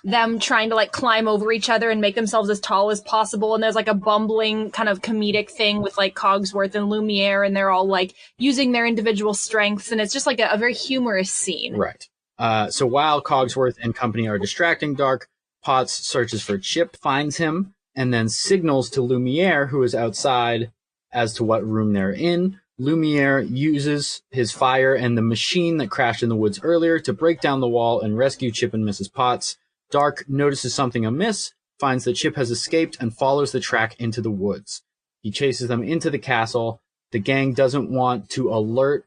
them trying to climb over each other and make themselves as tall as possible. And there's a bumbling kind of comedic thing with Cogsworth and Lumiere, and they're all using their individual strengths. And it's just a very humorous scene. Right. So while Cogsworth and company are distracting Dark, Potts searches for Chip, finds him, and then signals to Lumiere, who is outside, as to what room they're in. Lumiere uses his fire and the machine that crashed in the woods earlier to break down the wall and rescue Chip and Mrs. Potts. Dark notices something amiss, finds that Chip has escaped, and follows the track into the woods. He chases them into the castle. The gang doesn't want to alert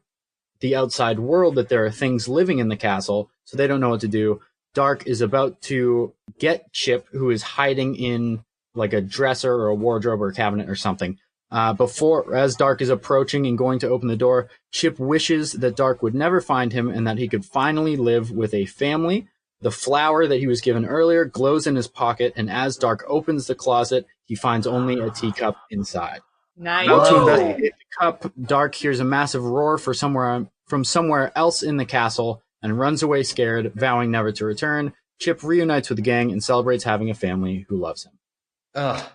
the outside world that there are things living in the castle, so they don't know what to do. Dark is about to get Chip, who is hiding in a dresser or a wardrobe or a cabinet or something. As Dark is approaching and going to open the door, Chip wishes that Dark would never find him and that he could finally live with a family. The flower that he was given earlier glows in his pocket, and as Dark opens the closet, he finds only a teacup inside. Nice. About to investigate the cup, Dark hears a massive roar from somewhere else in the castle and runs away scared, vowing never to return. Chip reunites with the gang and celebrates having a family who loves him. Oh,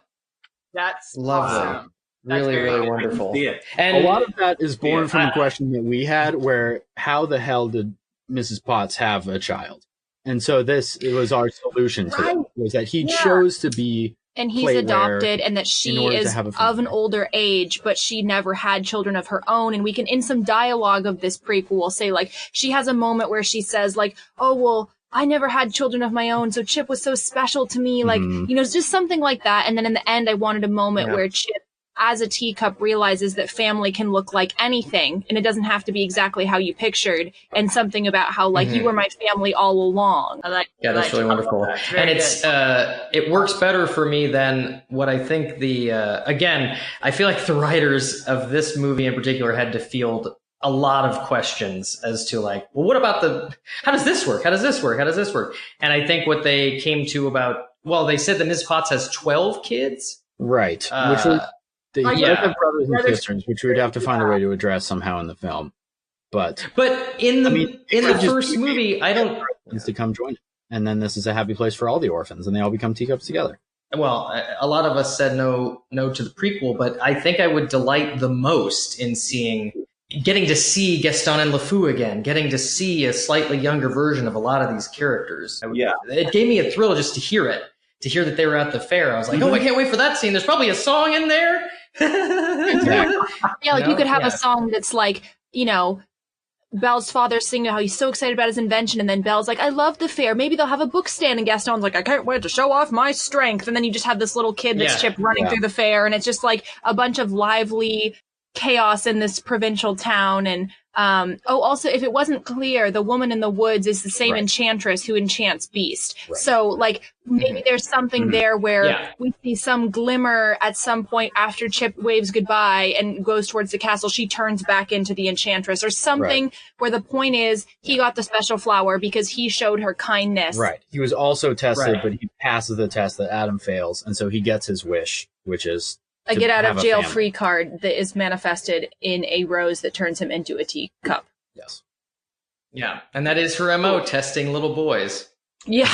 that's lovely. Awesome. Really, really wonderful. And a lot of that is born from the question that we had, where how the hell did Mrs. Potts have a child? And so it was our solution to it, was that he chose to be and he's adopted, and that she is of an older age, but she never had children of her own. And we can, in some dialogue of this prequel, we'll say she has a moment where she says oh, well, I never had children of my own, so Chip was so special to me. Like, it's just something like that. And then in the end, I wanted a moment where Chip, as a teacup, realizes that family can look like anything, and it doesn't have to be exactly how you pictured, and something about how, like, you were my family all along. That's really wonderful. And it works better for me than what I think again, I feel like the writers of this movie in particular had to field a lot of questions as to, like, well, what about how does this work? How does this work? How does this work? And I think what they came to they said that Ms. Potts has 12 kids. Right. Which was, they have brothers and sisters, which we would have to find a way to address somehow in the film. But in the first movie, I don't to come join it. And then this is a happy place for all the orphans, and they all become teacups together. Well, a lot of us said no to the prequel, but I think I would delight the most in getting to see Gaston and LeFou again, getting to see a slightly younger version of a lot of these characters. It gave me a thrill just to hear it, to hear that they were at the fair. I was like, oh, I can't wait for that scene. There's probably a song in there. Exactly. Yeah, like you could have a song that's like, Belle's father singing how he's so excited about his invention, and then Belle's like, I love the fair. Maybe they'll have a book stand, and Gaston's like, I can't wait to show off my strength. And then you just have this little kid that's Chip running through the fair, and it's just like a bunch of lively chaos in this provincial town. And also, if it wasn't clear, the woman in the woods is the same enchantress who enchants Beast. So like maybe there's something there where we see some glimmer at some point after Chip waves goodbye and goes towards the castle. She turns back into the enchantress, or something where the point is he got the special flower because he showed her kindness. Right. He was also tested, but he passes the test that Adam fails, and so he gets his wish, which is a get out of jail free card that is manifested in a rose that turns him into a teacup. Yes. Yeah. And that is her MO, testing little boys. Yeah.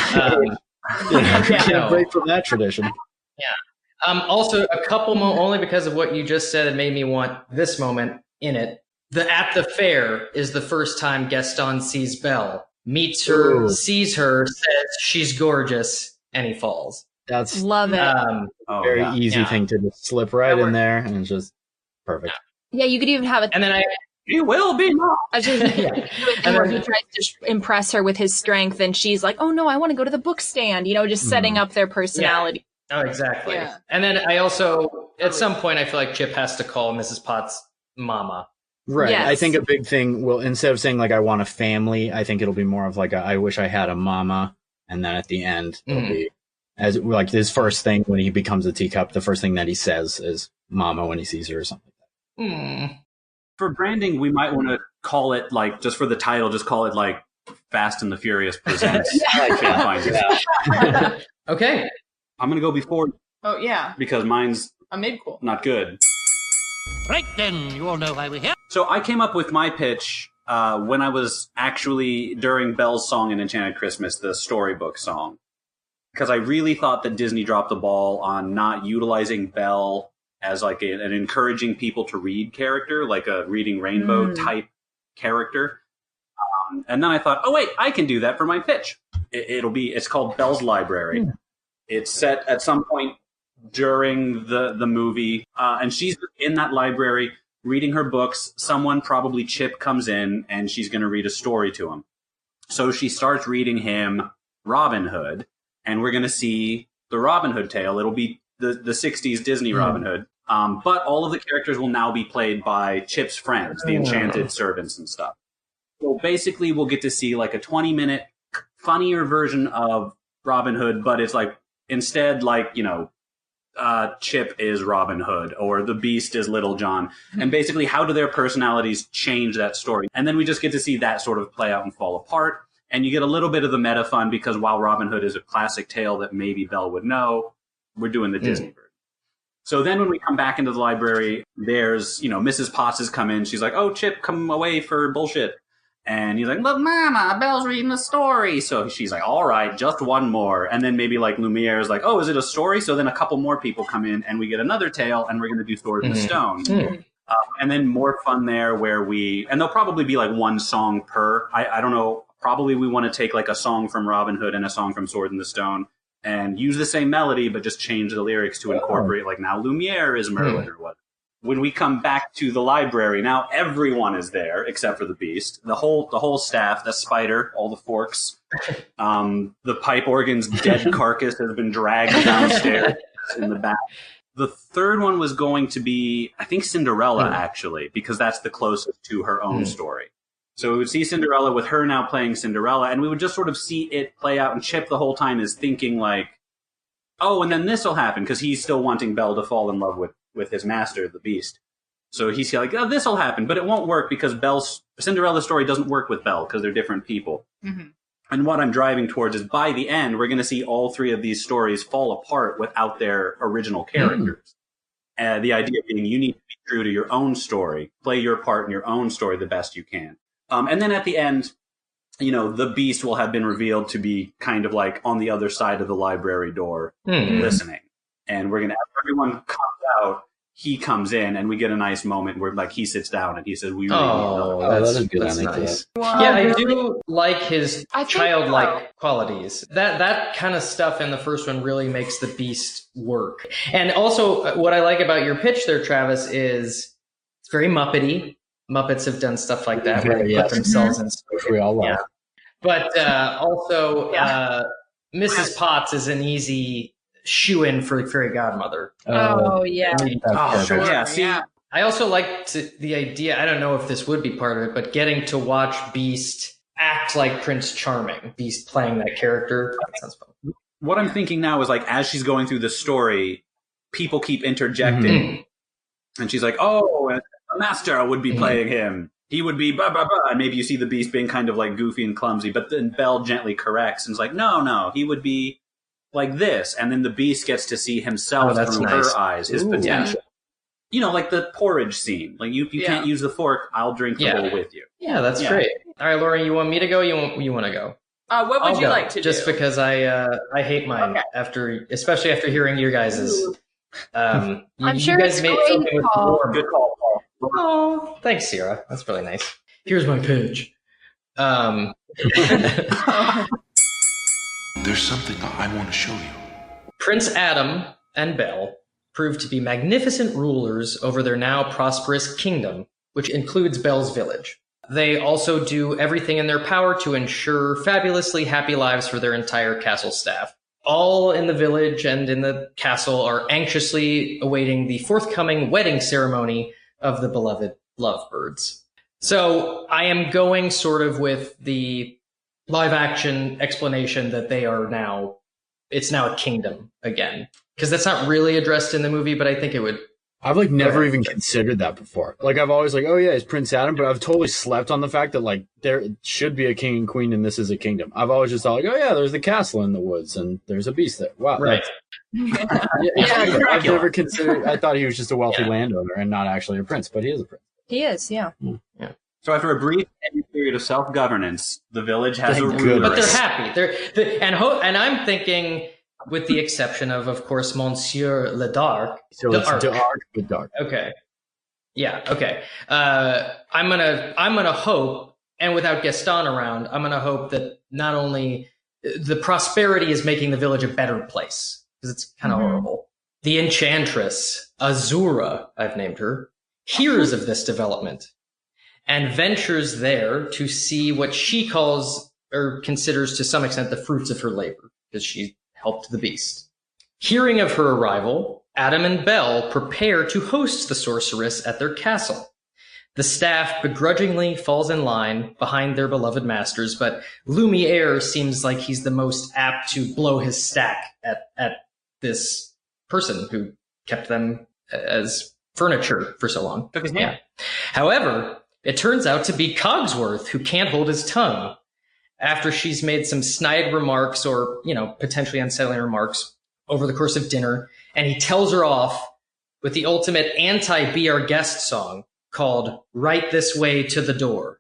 Can't break from that tradition. Yeah. Also, a couple only because of what you just said, it made me want this moment in it. At the fair is the first time Gaston sees Belle, meets her, sees her, says she's gorgeous, and he falls. That's love it. Very easy thing to just slip right in there, and it's just perfect. Yeah, you could even have it. And then he will be. And where he tries to impress her with his strength, and she's like, "Oh no, I want to go to the book stand." Just setting up their personality. Yeah. Oh, exactly. Yeah. And then I also, at some point, I feel like Chip has to call Mrs. Potts mama. Right. Yes. I think a big thing will, instead of saying like I want a family, I think it'll be more of like I wish I had a mama, and then at the end it'll be. As like his first thing when he becomes a teacup, the first thing that he says is "Mama" when he sees her or something like that. For branding, we might want to call it like just for the title, just call it like Fast and the Furious Presents. Okay, I'm gonna go before. Oh yeah, because mine's mid-cool, not good. Right then, you all know why we're here. So I came up with my pitch when I was actually during Belle's song in Enchanted Christmas, the storybook song. Because I really thought that Disney dropped the ball on not utilizing Belle as like an encouraging people to read character, like a Reading Rainbow type character. And then I thought, oh wait, I can do that for my pitch. It's called Belle's Library. It's set at some point during the movie, and she's in that library reading her books. Someone, probably Chip, comes in and she's going to read a story to him. So she starts reading him Robin Hood. And we're going to see the Robin Hood tale. It'll be the 60s Disney Robin Hood. But all of the characters will now be played by Chip's friends, the enchanted servants and stuff. So basically, we'll get to see like a 20-minute funnier version of Robin Hood, but it's like instead like, Chip is Robin Hood or the Beast is Little John. And basically, how do their personalities change that story? And then we just get to see that sort of play out and fall apart. And you get a little bit of the meta fun because while Robin Hood is a classic tale that maybe Belle would know, we're doing the Disney version. So then when we come back into the library, there's, Mrs. Potts has come in. She's like, oh, Chip, come away for bullshit. And he's like, but Mama, Belle's reading a story. So she's like, all right, just one more. And then maybe like Lumiere's like, oh, is it a story? So then a couple more people come in and we get another tale and we're going to do Sword in the Stone. And then more fun there where and there'll probably be like one song per, I don't know. Probably we want to take like a song from Robin Hood and a song from Sword in the Stone and use the same melody, but just change the lyrics to incorporate like now Lumiere is Merlin or what. when we come back to the library, now everyone is there except for the beast. The whole staff, the spider, all the forks, the pipe organ's dead carcass has been dragged downstairs in the back. The third one was going to be, I think, Cinderella, actually, because that's the closest to her own story. So we would see Cinderella with her now playing Cinderella, and we would just sort of see it play out, and Chip the whole time is thinking like, oh, and then this will happen, because he's still wanting Belle to fall in love with his master, the Beast. So he's like, oh, this will happen, but it won't work because Cinderella's story doesn't work with Belle because they're different people. Mm-hmm. And what I'm driving towards is by the end, we're going to see all three of these stories fall apart without their original characters. The idea being you need to be true to your own story, play your part in your own story the best you can. And then at the end, the Beast will have been revealed to be kind of like on the other side of the library door listening. And we're going to have everyone come out. He comes in, and we get a nice moment where, like, he sits down and he says, "We really need another." That is good. That's nice. Wow. Yeah, I do like his childlike qualities. That kind of stuff in the first one really makes the Beast work. And also, what I like about your pitch there, Travis, is it's very Muppety. Muppets have done stuff like that where they put themselves in stories. We all love. Yeah. But also, Mrs. Potts is an easy shoe-in for Fairy Godmother. Sure. Yeah, see, I also liked the idea, I don't know if this would be part of it, but getting to watch Beast act like Prince Charming. Beast playing that character. That sounds fun. what I'm thinking now is, like, as she's going through the story, people keep interjecting. And she's like, oh, a master would be playing him. He would be blah, blah, blah. And maybe you see the Beast being kind of like goofy and clumsy, but then Belle gently corrects and is like, no, he would be like this. And then the Beast gets to see himself through her eyes, his potential. You know, like the porridge scene. Like, you can't use the fork. I'll drink the bowl with you. Yeah, that's great. All right, Laura, you want me to go? You want to go? What would you like to do? Just because I hate mine especially after hearing your guys's. I'm sure guys it's made great, something with Paul. more. Good call, Paul. Oh, thanks, Sierra. That's really nice. Here's my pitch. There's something I want to show you. Prince Adam and Belle proved to be magnificent rulers over their now prosperous kingdom, which includes Belle's village. They also do everything in their power to ensure fabulously happy lives for their entire castle staff. All in the village and in the castle are anxiously awaiting the forthcoming wedding ceremony of the beloved lovebirds. So I am going sort of with the live action explanation that it's now a kingdom again. Because that's not really addressed in the movie, but I think it would. I've never even considered that before. I've always oh yeah, it's Prince Adam, but I've totally slept on the fact that there should be a king and queen and this is a kingdom. I've always just thought oh yeah, there's the castle in the woods and there's a beast there. Wow. Right. Exactly. I've never considered, I thought he was just a wealthy landowner and not actually a prince, but he is a prince. He is, yeah. So after a brief period of self-governance, the village has a ruler. But they're happy. And I'm thinking, with the exception of course, Monsieur Le Dark. So it's the dark. Okay. Yeah. Okay. I'm gonna hope, and without Gaston around, I'm gonna hope that not only the prosperity is making the village a better place, because it's kind of horrible. The Enchantress Azura, I've named her, hears of this development and ventures there to see what she calls or considers to some extent the fruits of her labor, because she helped the Beast. Hearing of her arrival, Adam and Belle prepare to host the sorceress at their castle. The staff begrudgingly falls in line behind their beloved masters, but Lumiere seems like he's the most apt to blow his stack at this person who kept them as furniture for so long. Took his name. Yeah. However, it turns out to be Cogsworth who can't hold his tongue after she's made some snide remarks or, potentially unsettling remarks over the course of dinner, and he tells her off with the ultimate anti-Be Our Guest song called Right This Way to the Door.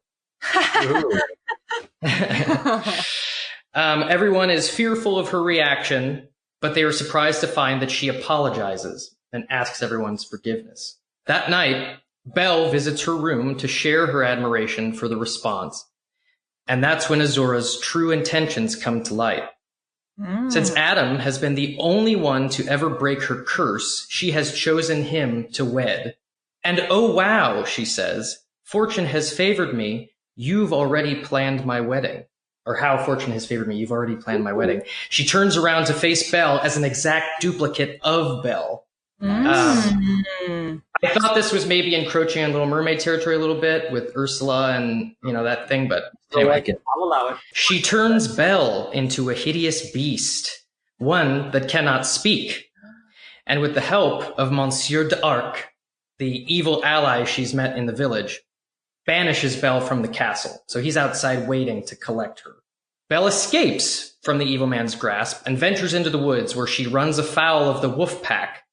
Everyone is fearful of her reaction, but they are surprised to find that she apologizes and asks everyone's forgiveness. That night, Belle visits her room to share her admiration for the response. And that's when Azura's true intentions come to light. Since Adam has been the only one to ever break her curse, she has chosen him to wed. And oh wow, she says, fortune has favored me. You've already planned my wedding. Or how fortune has favored me. You've already planned my wedding. She turns around to face Belle as an exact duplicate of Belle. I thought this was maybe encroaching on Little Mermaid territory a little bit with Ursula and, that thing, but anyway. I like it. I'll allow it. She turns Belle into a hideous beast, one that cannot speak. And with the help of Monsieur d'Arc, the evil ally she's met in the village, banishes Belle from the castle. So he's outside waiting to collect her. Belle escapes from the evil man's grasp and ventures into the woods where she runs afoul of the wolf pack,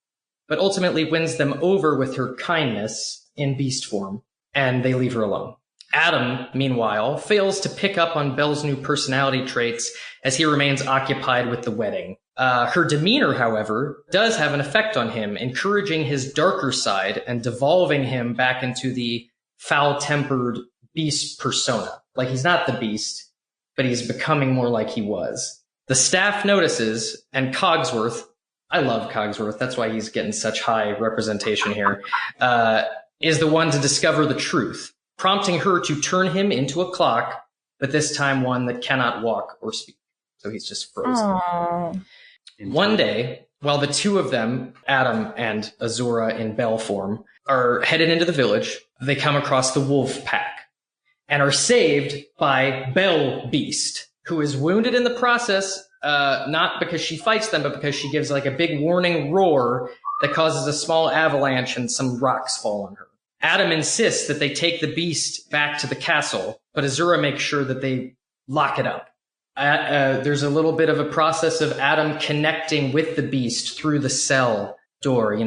but ultimately wins them over with her kindness in beast form, and they leave her alone. Adam, meanwhile, fails to pick up on Belle's new personality traits as he remains occupied with the wedding. Her demeanor, however, does have an effect on him, encouraging his darker side and devolving him back into the foul-tempered beast persona. Like, he's not the beast, but he's becoming more like he was. The staff notices, and Cogsworth, I love Cogsworth, that's why he's getting such high representation here, is the one to discover the truth, prompting her to turn him into a clock, but this time one that cannot walk or speak. So he's just frozen. Aww. One day, while the two of them, Adam and Azura in Belle form, are headed into the village, they come across the wolf pack and are saved by Belle Beast, who is wounded in the process, not because she fights them, but because she gives like a big warning roar that causes a small avalanche and some rocks fall on her. Adam insists that they take the beast back to the castle, but Azura makes sure that they lock it up. There's a little bit of a process of Adam connecting with the beast through the cell door.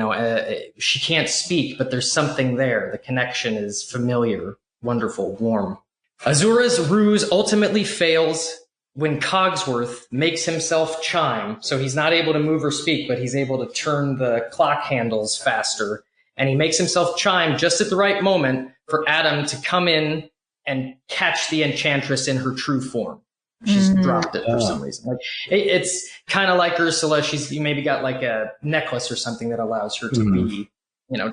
She can't speak, but there's something there. The connection is familiar, wonderful, warm. Azura's ruse ultimately fails when Cogsworth makes himself chime. So he's not able to move or speak, but he's able to turn the clock handles faster. And he makes himself chime just at the right moment for Adam to come in and catch the Enchantress in her true form. She's dropped it for some reason. Like it's kind of like Ursula. She's maybe got like a necklace or something that allows her to be,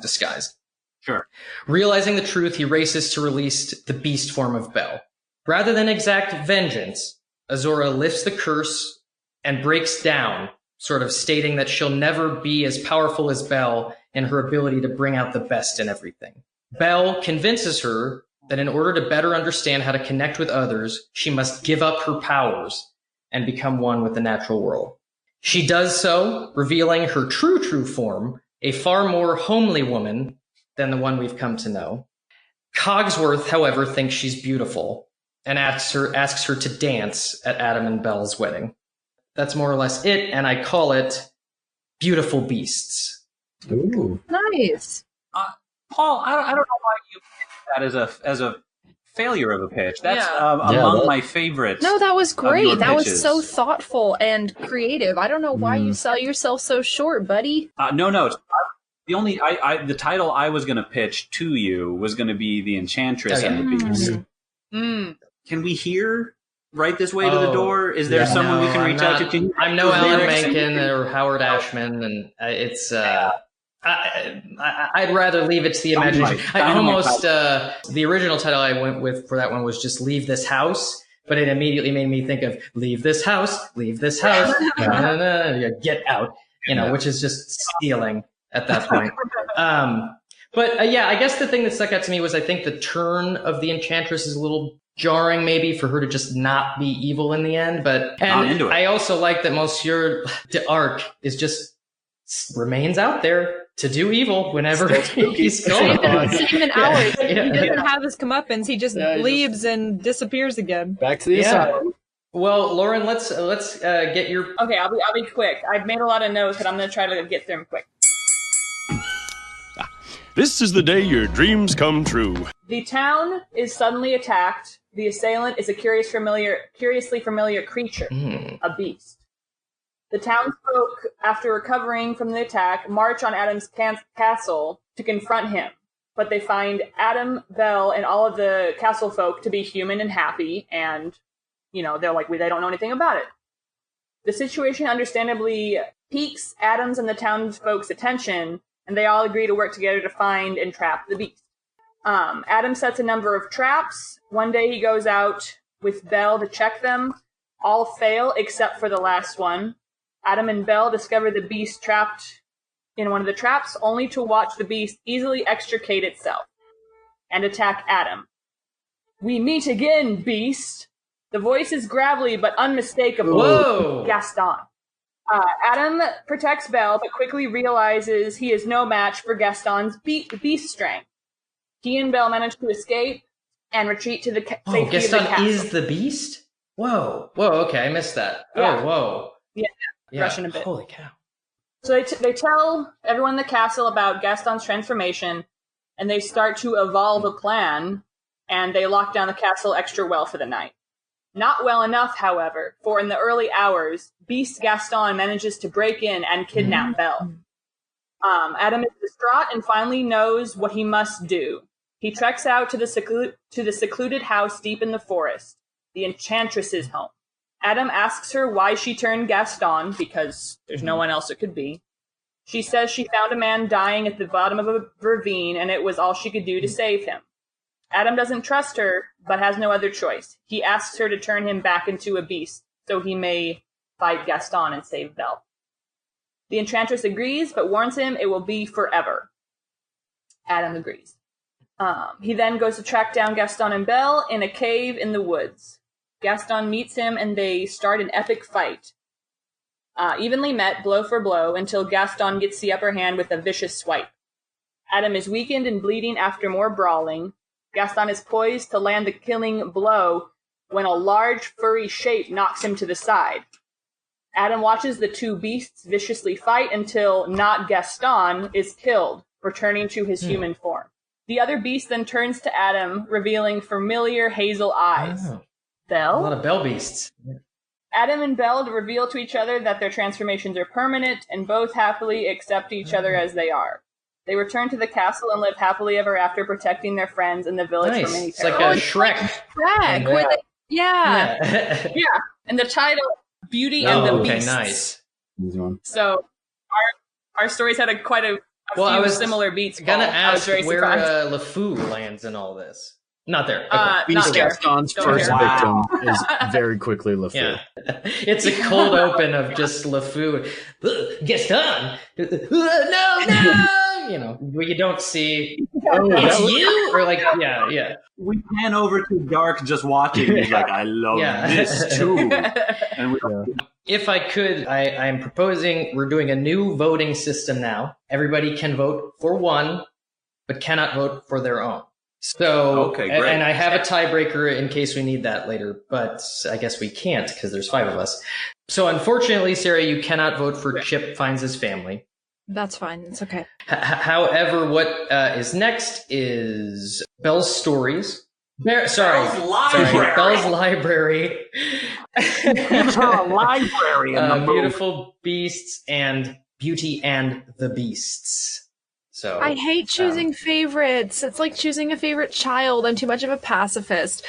disguised. Sure. Realizing the truth, he races to release the beast form of Belle. Rather than exact vengeance, Azura lifts the curse and breaks down, sort of stating that she'll never be as powerful as Belle in her ability to bring out the best in everything. Belle convinces her that in order to better understand how to connect with others, she must give up her powers and become one with the natural world. She does so, revealing her true form, a far more homely woman than the one we've come to know. Cogsworth, however, thinks she's beautiful and asks her to dance at Adam and Belle's wedding. That's more or less it, and I call it Beautiful Beasts. Ooh. Nice. Paul, I don't know why you picked that as a failure of a pitch. That's among my favorites. No, that was great. That was pitches. so thoughtful and creative. I don't know why you sell yourself so short, buddy. No. The only the title I was going to pitch to you was going to be The Enchantress and the Beast. Can we hear right this way to the door? Is there someone we can reach out to? I'm no Alan Menken or Howard Ashman, and it's. I'd rather leave it to the imagination. The original title I went with for that one was just Leave This House, but it immediately made me think of Leave This House, get out, which is just stealing at that point. But I guess the thing that stuck out to me was I think the turn of the Enchantress is a little jarring maybe for her to just not be evil in the end. And I also like that Monsieur d'Arc is just remains out there to do evil whenever he's going on. Same in hours. He doesn't have his comeuppance. He just leaves and disappears again. Back to the asylum. Well, Lauren, let's get your. Okay, I'll be quick. I've made a lot of notes, but I'm going to try to get through them quick. This is the day your dreams come true. The town is suddenly attacked. The assailant is a curiously familiar creature, a beast. The townsfolk, after recovering from the attack, march on Adam's castle to confront him. But they find Adam, Belle, and all of the castle folk to be human and happy, and, they're like, they don't know anything about it. The situation understandably piques Adam's and the townsfolk's attention, and they all agree to work together to find and trap the beast. Adam sets a number of traps. One day he goes out with Belle to check them. All fail except for the last one. Adam and Belle discover the beast trapped in one of the traps, only to watch the beast easily extricate itself and attack Adam. "We meet again, beast." The voice is gravelly but unmistakable. Whoa! Gaston. Adam protects Belle, but quickly realizes he is no match for Gaston's beast strength. He and Belle manage to escape and retreat to the safety of the Gaston castle. is the beast? Whoa. Okay, I missed that. Yeah. Oh, whoa. Yeah, Russian a bit. Holy cow. So they tell everyone in the castle about Gaston's transformation, and they start to evolve a plan, and they lock down the castle extra well for the night. Not well enough, however, for in the early hours, Beast Gaston manages to break in and kidnap Belle. Adam is distraught and finally knows what he must do. He treks out to the secluded house deep in the forest, the Enchantress's home. Adam asks her why she turned Gaston, because there's no one else it could be. She says she found a man dying at the bottom of a ravine, and it was all she could do to save him. Adam doesn't trust her, but has no other choice. He asks her to turn him back into a beast, so he may fight Gaston and save Belle. The Enchantress agrees, but warns him it will be forever. Adam agrees. He then goes to track down Gaston and Belle in a cave in the woods. Gaston meets him, and they start an epic fight. Evenly met, blow for blow, until Gaston gets the upper hand with a vicious swipe. Adam is weakened and bleeding after more brawling. Gaston is poised to land the killing blow when a large, furry shape knocks him to the side. Adam watches the two beasts viciously fight until not Gaston is killed, returning to his human form. The other beast then turns to Adam, revealing familiar hazel eyes. Oh. Belle? A lot of Belle beasts. Adam and Belle reveal to each other that their transformations are permanent and both happily accept each other as they are. They return to the castle and live happily ever after, protecting their friends in the village from any It's like peril. a Shrek. Shrek, where they- yeah. Yeah, and the title, Beauty and the Beasts. Nice. Easy one. So our stories had quite a few similar beats. Gonna Paul. I was ask very where surprised. LeFou lands in all this. Not there. Okay. Not there. Gaston's Don't first hear. victim is very quickly LeFou. Yeah. It's a cold open of just LeFou. Gaston! No! You know, where you don't see, it's you? Or like, yeah. We pan over to Dark just watching. He's like, I love this too. And If I could, I'm proposing we're doing a new voting system now. Everybody can vote for one, but cannot vote for their own. So, okay, great. And I have a tiebreaker in case we need that later, but I guess we can't because there's 5 of us. So unfortunately, Sarah, you cannot vote for Chip Finds His Family. That's fine. It's okay. However, what is next is Belle's Stories. Bell's Library. Gives her a library in the movie. Beautiful Beasts and Beauty and the Beasts. So I hate choosing favorites. It's like choosing a favorite child. I'm too much of a pacifist.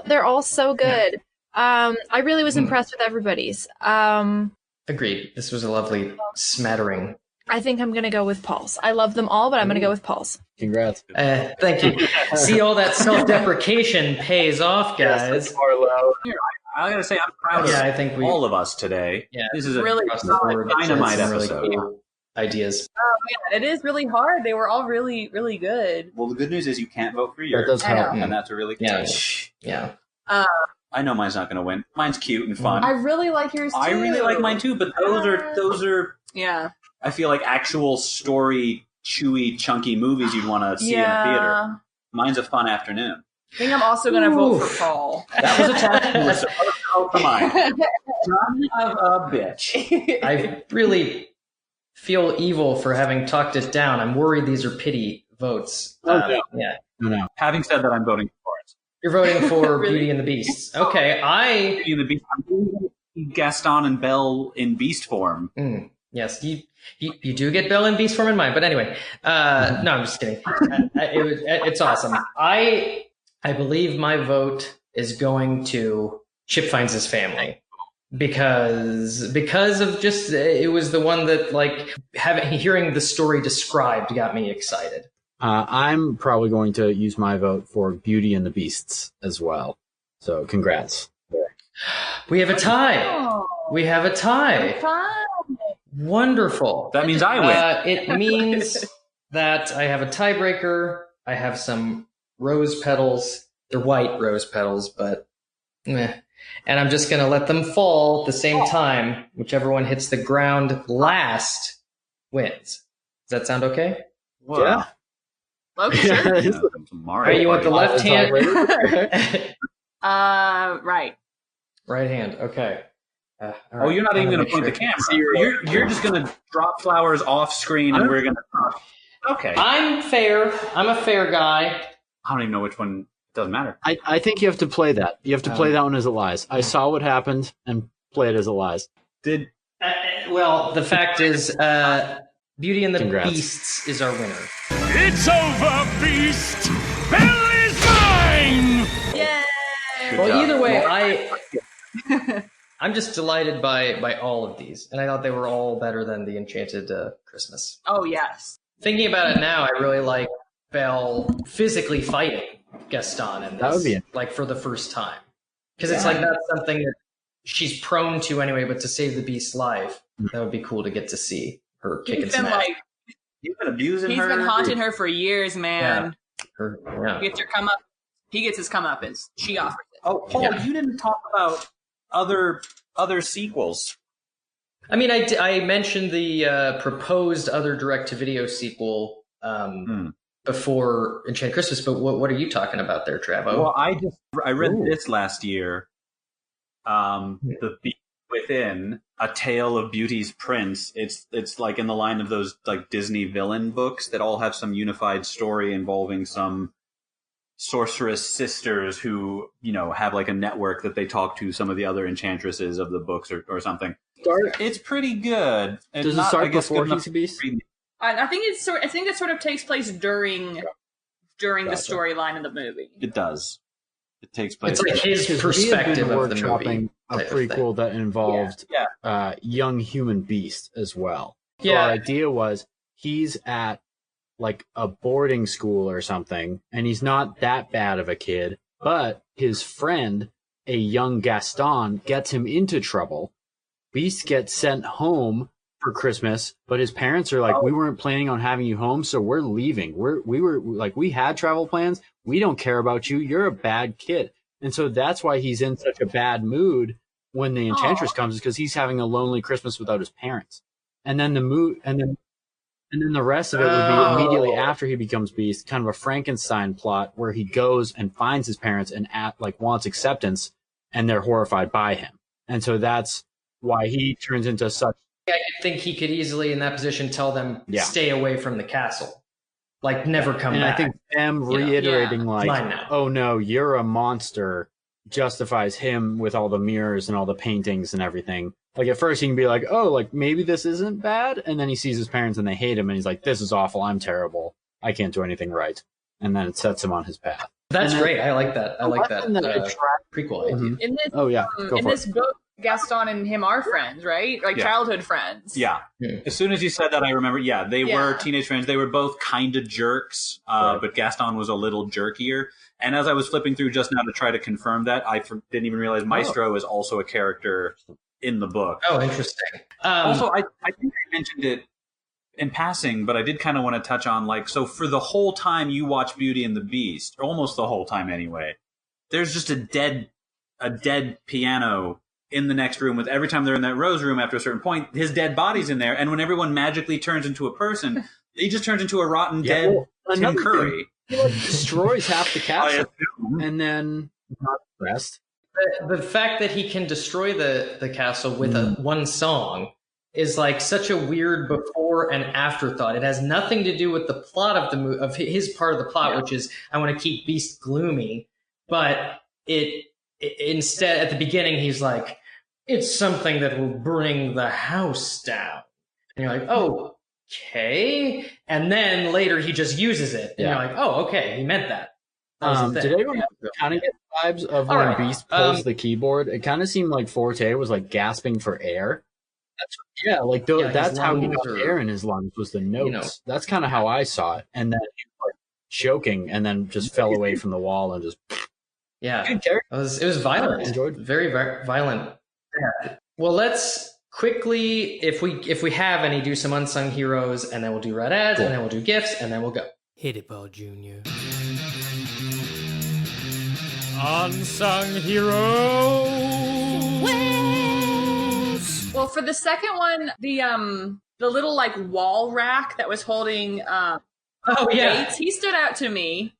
They're all so good. I really was impressed with everybody's. Agreed. This was a lovely smattering. I think I'm going to go with Paul's. I love them all, but I'm going to go with Paul's. Congrats. Thank you. See, all that self-deprecation pays off, guys. I gotta say, I'm proud of all of us today. Yeah, this is a really dynamite episode. Really cool ideas. Oh man, it is really hard. They were all really, really good. Well, the good news is you can't vote for yours. That does help. And that's a really good thing. Yeah. I know mine's not going to win. Mine's cute and fun. I really like yours too. I really like mine too, but those are yeah. I feel like actual story, chewy, chunky movies you'd want to see in a theater. Mine's a fun afternoon. I think I'm also going to vote for Paul. That was a test. You were supposed to vote for mine. Son of a bitch. I really feel evil for having talked it down. I'm worried these are pity votes. No. Yeah. No. Having said that, I'm voting for it. You're voting for Beauty and the Beast. Okay, Beauty and the Beast. I'm voting Gaston and Belle in beast form. Yes, you do get Belle in beast form in mine, but anyway. No, I'm just kidding. It's awesome. I believe my vote is going to Chip Finds His Family. because of just it was the one that like hearing the story described got me excited. I'm probably going to use my vote for Beauty and the Beasts as well. So congrats. We have a tie. Oh, We have a tie. fun. Wonderful. That means I win. It means that I have a tiebreaker. I have some rose petals. They're white rose petals, but meh. And I'm just going to let them fall at the same time. Whichever one hits the ground last wins. Does that sound okay? Whoa. Yeah. Okay, sure. Yeah, All Mario right, you want the Party. left hand? Right. Right hand. Okay. All Oh, right. you're not even going to point the camera. You're just going to drop flowers off screen, and we're going to talk. Okay. I'm fair. I'm a fair guy. I don't even know which one. It doesn't matter. I think you have to play that. You have to play that one as it lies. I saw what happened and play it as it lies. Did Well, the fact is, Beauty and the Congrats. Beasts is our winner. It's over, Beast! Belle is mine! Yay! Well, job. either way, I'm just delighted by all of these, and I thought they were all better than the Enchanted Christmas. Oh, yes. Thinking about it now, I really like Belle physically fighting Gaston in this, That would be like for the first time, because it's like that's something that she's prone to anyway. But to save the Beast's life, that would be cool to get to see her kick and He's been smash. like, you've been abusing he's her? been haunting her for years, man. Yeah. He gets her come up. He gets his comeuppance. She offers it. Oh, Paul, Yeah. you didn't talk about other sequels. I mean, I mentioned the proposed other direct-to-video sequel before Enchanted Christmas, but what are you talking about there, Travo? Well, I read this last year. The Beast Within, A Tale of Beauty's Prince. It's like in the line of those like Disney villain books that all have some unified story involving some sorceress sisters who, you know, have like a network that they talk to some of the other enchantresses of the books or something. It's pretty good. It's Does it not, start I guess, before good enough He's a Beast? to read. I think it sort of takes place during the Gotcha. storyline of the movie. It does. It takes place. It's like his Because perspective we had of been the movie. workshopping a type of thing. prequel that involved young human beast as well. So Yeah. our idea was he's at like a boarding school or something, and he's not that bad of a kid, but his friend, a young Gaston, gets him into trouble. Beast gets sent home for Christmas, but his parents are like, we weren't planning on having you home, so we're leaving. We had travel plans. We don't care about you. You're a bad kid. And so that's why he's in such a bad mood when the Enchantress comes, is because he's having a lonely Christmas without his parents. And then the rest of it would be immediately after he becomes Beast, kind of a Frankenstein plot where he goes and finds his parents and wants acceptance, and they're horrified by him. And so that's why he turns into such. I think he could easily, in that position, tell them Yeah. stay away from the castle, like never come And back. I think them You know, reiterating Fine now. oh no, you're a monster, justifies him with all the mirrors and all the paintings and everything. Like at first he can be like, oh, like maybe this isn't bad, and then he sees his parents and they hate him, and he's like, this is awful, I'm terrible, I can't do anything right, and then it sets him on his path. That's And then- great. I like that. I like that prequel idea. Mhm. In this, Oh yeah, go in for this it. book, Gaston and him are friends, right? Like Yeah. childhood friends. Yeah. As soon as you said that, I remember. Yeah, they were teenage friends. They were both kind of jerks, but Gaston was a little jerkier. And as I was flipping through just now to try to confirm that, I didn't even realize Maestro is also a character in the book. Oh, interesting. Also, I think I mentioned it in passing, but I did kind of want to touch on, like, so for the whole time you watch Beauty and the Beast, or almost the whole time anyway, there's just a dead piano in the next room. With every time they're in that Rose room, after a certain point, his dead body's in there, and when everyone magically turns into a person, he just turns into a rotten dead Tim Curry. He destroys half the castle, and then not the rest. The fact that he can destroy the castle with one song is like such a weird before and afterthought. It has nothing to do with the plot of the movie, of his part of the plot, which is I want to keep Beast gloomy. But instead, at the beginning, he's like, it's something that will bring the house down. And you're like, oh, okay. And then later he just uses it. And you're like, oh, okay, he meant that. Did anyone kind of get vibes of when Beast pulls the keyboard? It kind of seemed like Forte was like gasping for air. That's how he got air in his lungs was the notes. That's kind of how I saw it. And then he was like choking and then just fell away from the wall and just. Yeah, it was violent. Very violent. Yeah. Well, let's quickly, if we have any, do some unsung heroes, and then we'll do red ads, and then we'll do gifts, and then we'll go. Hit it, Ball Junior. Unsung heroes. Well, for the second one, the little like wall rack that was holding Gates, he stood out to me.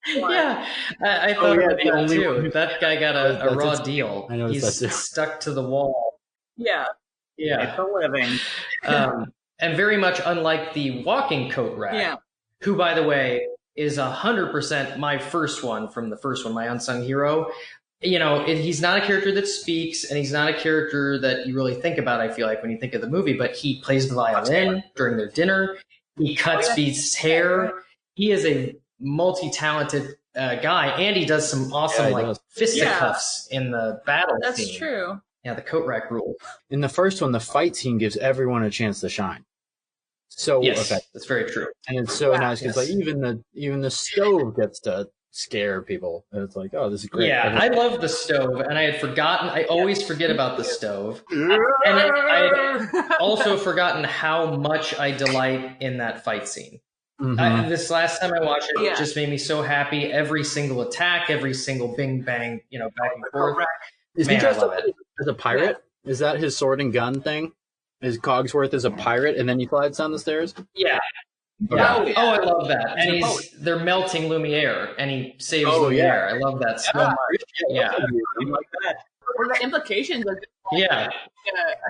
Yeah, I thought of that too. That guy got a raw deal. He's stuck to the wall. Yeah. It's a living. And very much unlike the walking coat rack, who, by the way, is 100% my first one from the first one, my unsung hero. You know, he's not a character that speaks, and he's not a character that you really think about, I feel like, when you think of the movie, but he plays the violin during their dinner. He cuts Beast's hair. He is a multi-talented guy, and he does some awesome fisticuffs in the battle scene. That's true. Yeah, the coat rack rule. In the first one, the fight scene gives everyone a chance to shine. So effective. That's very true. And it's so nice because like even the stove gets to scare people. And it's like, oh, this is great. Yeah, I love the stove, and I had forgotten. I always forget about the stove, and I had also forgotten how much I delight in that fight scene. Mm-hmm. This last time I watched it, it just made me so happy. Every single attack, every single bing bang, back and forth. Is he dressed up as a pirate? Is that his sword and gun thing? Is Cogsworth as a pirate, and then he slides down the stairs? Yeah. Okay. Oh, I love that. And they're melting Lumiere, and he saves Lumiere. I love that so much. Yeah. Like that. Or the implications of a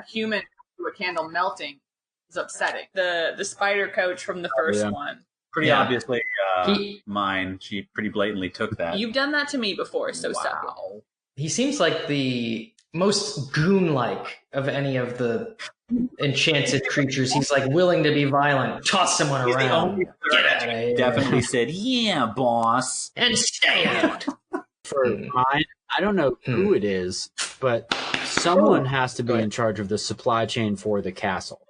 human to a candle melting is upsetting. The spider coach from the first one. Pretty obviously mine. She pretty blatantly took that. You've done that to me before, so stop it. He seems like the most goon-like of any of the enchanted creatures. He's like willing to be violent, toss someone around. Definitely said, "Yeah, boss," and stay out. For mine, I don't know who it is, but someone has to be in charge of the supply chain for the castle.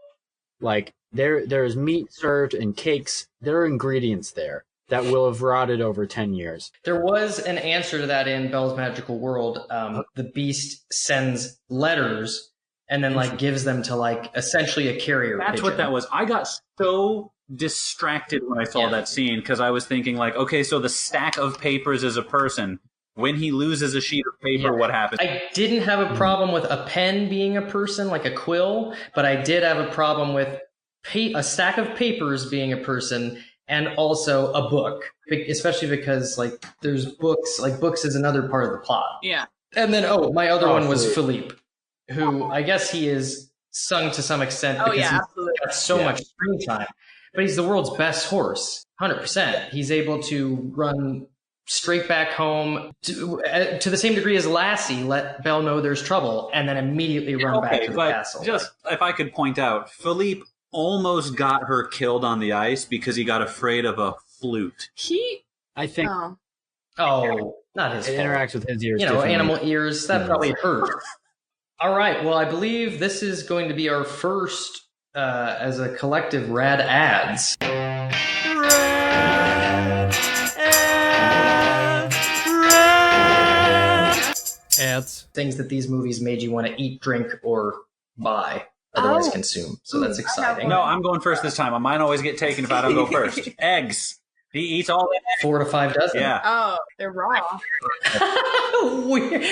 Like there's meat served and cakes. There are ingredients there that will have rotted over 10 years. There was an answer to that in Belle's Magical World. The Beast sends letters and then gives them to essentially a carrier. That's pigeon. What that was. I got so distracted when I saw that scene because I was thinking okay, so the stack of papers is a person. When he loses a sheet of paper, what happens? I didn't have a problem with a pen being a person, like a quill, but I did have a problem with a stack of papers being a person. And also a book, especially because there's books. Books is another part of the plot. Yeah. And then my other one was Philippe, who I guess he is sung to some extent because he's got so much screen time. But he's the world's best horse, 100%. He's able to run straight back home to the same degree as Lassie. Let Belle know there's trouble, and then immediately run back to the castle. Just if I could point out, Philippe almost got her killed on the ice because he got afraid of a flute. I think. Oh, not his fault. It interacts with his ears. Animal ears. That probably hurt. All right. Well, I believe this is going to be our first, as a collective, rad ads. Ads. Things that these movies made you want to eat, drink, or buy. Otherwise consume. So that's exciting. No, I'm going first this time. Mine always get taken if I don't go first. Eggs. He eats all the eggs. 4 to 5 dozen. Yeah. Oh, they're raw. Weird.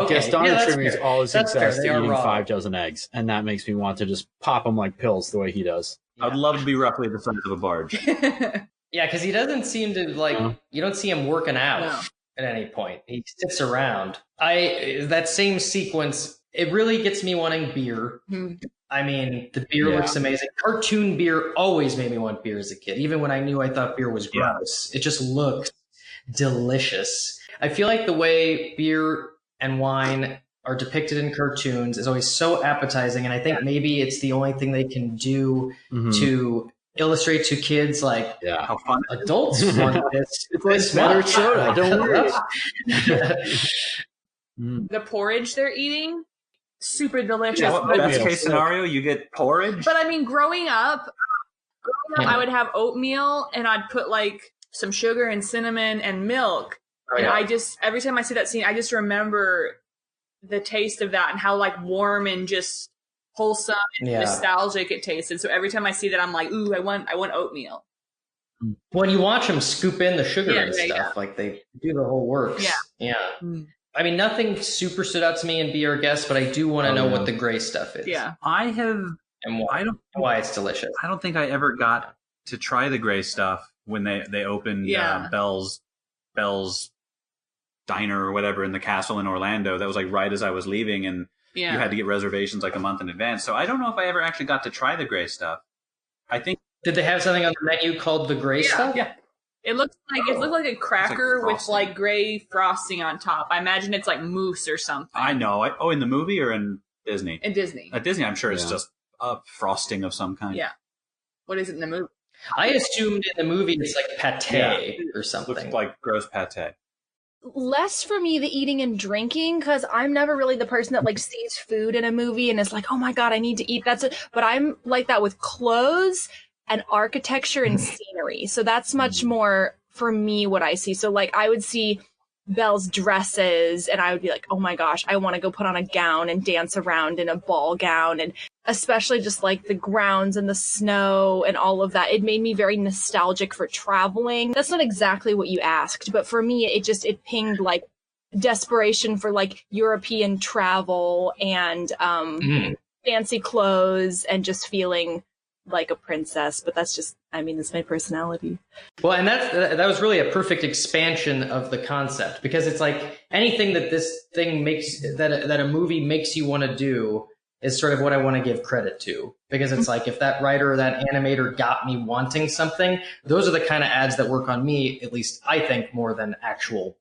Gaston attributes all his success to eating raw. 5 dozen eggs, and that makes me want to just pop them like pills the way he does. Yeah. I'd love to be roughly the size of a barge. Yeah, because he doesn't seem to you don't see him working out at any point. He sits around. That same sequence, it really gets me wanting beer. I mean, the beer looks amazing. Cartoon beer always made me want beer as a kid, even when I thought beer was gross. It just looked delicious. I feel like the way beer and wine are depicted in cartoons is always so appetizing, and I think maybe it's the only thing they can do to illustrate to kids like How fun. adults want this. It's better soda. Don't worry. The porridge they're eating, super delicious. Yeah, best case scenario, you get porridge. But I mean, growing up, I would have oatmeal and I'd put like some sugar and cinnamon and milk. And I just, every time I see that scene, I just remember the taste of that and how like warm and just wholesome and nostalgic it tasted. So every time I see that, I'm like, ooh, I want oatmeal. When you watch them scoop in the sugar and stuff, like they do the whole works. Yeah. I mean, nothing super stood out to me in Be Our Guest, but I do want to know what the gray stuff is. Yeah. I have, and why it's delicious. I don't think I ever got to try the gray stuff when they opened Belle's Diner or whatever in the castle in Orlando. That was like right as I was leaving, and you had to get reservations like a month in advance. So I don't know if I ever actually got to try the gray stuff. I think. Did they have something on the menu called the gray stuff? Yeah. It looked like a cracker with like gray frosting on top. I imagine it's like mousse or something. I know. In the movie or in Disney? In Disney. At Disney, I'm sure it's just a frosting of some kind. Yeah. What is it in the movie? I assumed in the movie it's like pate or something. Looks like gross pate. Less for me the eating and drinking, because I'm never really the person that like sees food in a movie and is like, oh my god, I need to eat. That's it. But I'm like that with clothes and architecture and scenery. So that's much more for me what I see. So like I would see Belle's dresses and I would be like, oh my gosh, I want to go put on a gown and dance around in a ball gown. And especially just like the grounds and the snow and all of that. It made me very nostalgic for traveling. That's not exactly what you asked, but for me, it pinged like desperation for like European travel and fancy clothes and just feeling like a princess. But that's my personality. Well, and that was really a perfect expansion of the concept, because it's like anything that this thing makes, that a movie makes you want to do is sort of what I want to give credit to, because it's like if that writer or that animator got me wanting something, those are the kind of ads that work on me, at least I think, more than actual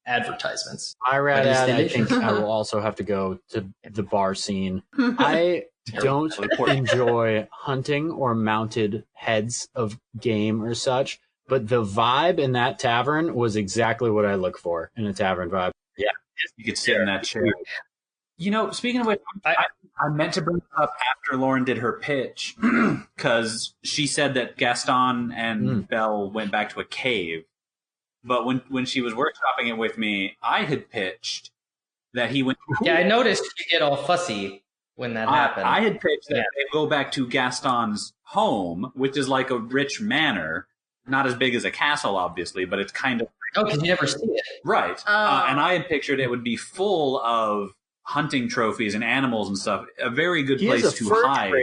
advertisements. I think I will also have to go to the bar scene. I don't enjoy hunting or mounted heads of game or such, but the vibe in that tavern was exactly what I look for in a tavern vibe. Yeah, you could sit in that chair. You know, speaking of which, I meant to bring it up after Lauren did her pitch, because she said that Gaston and Belle went back to a cave. But when she was workshopping it with me, I had pitched that he went... Yeah, I noticed you get all fussy when that happened. I had pitched that they go back to Gaston's home, which is like a rich manor. Not as big as a castle, obviously, but it's kind of... Oh, because you never see it. Right. And I had pictured it would be full of hunting trophies and animals and stuff. A very good place to hide.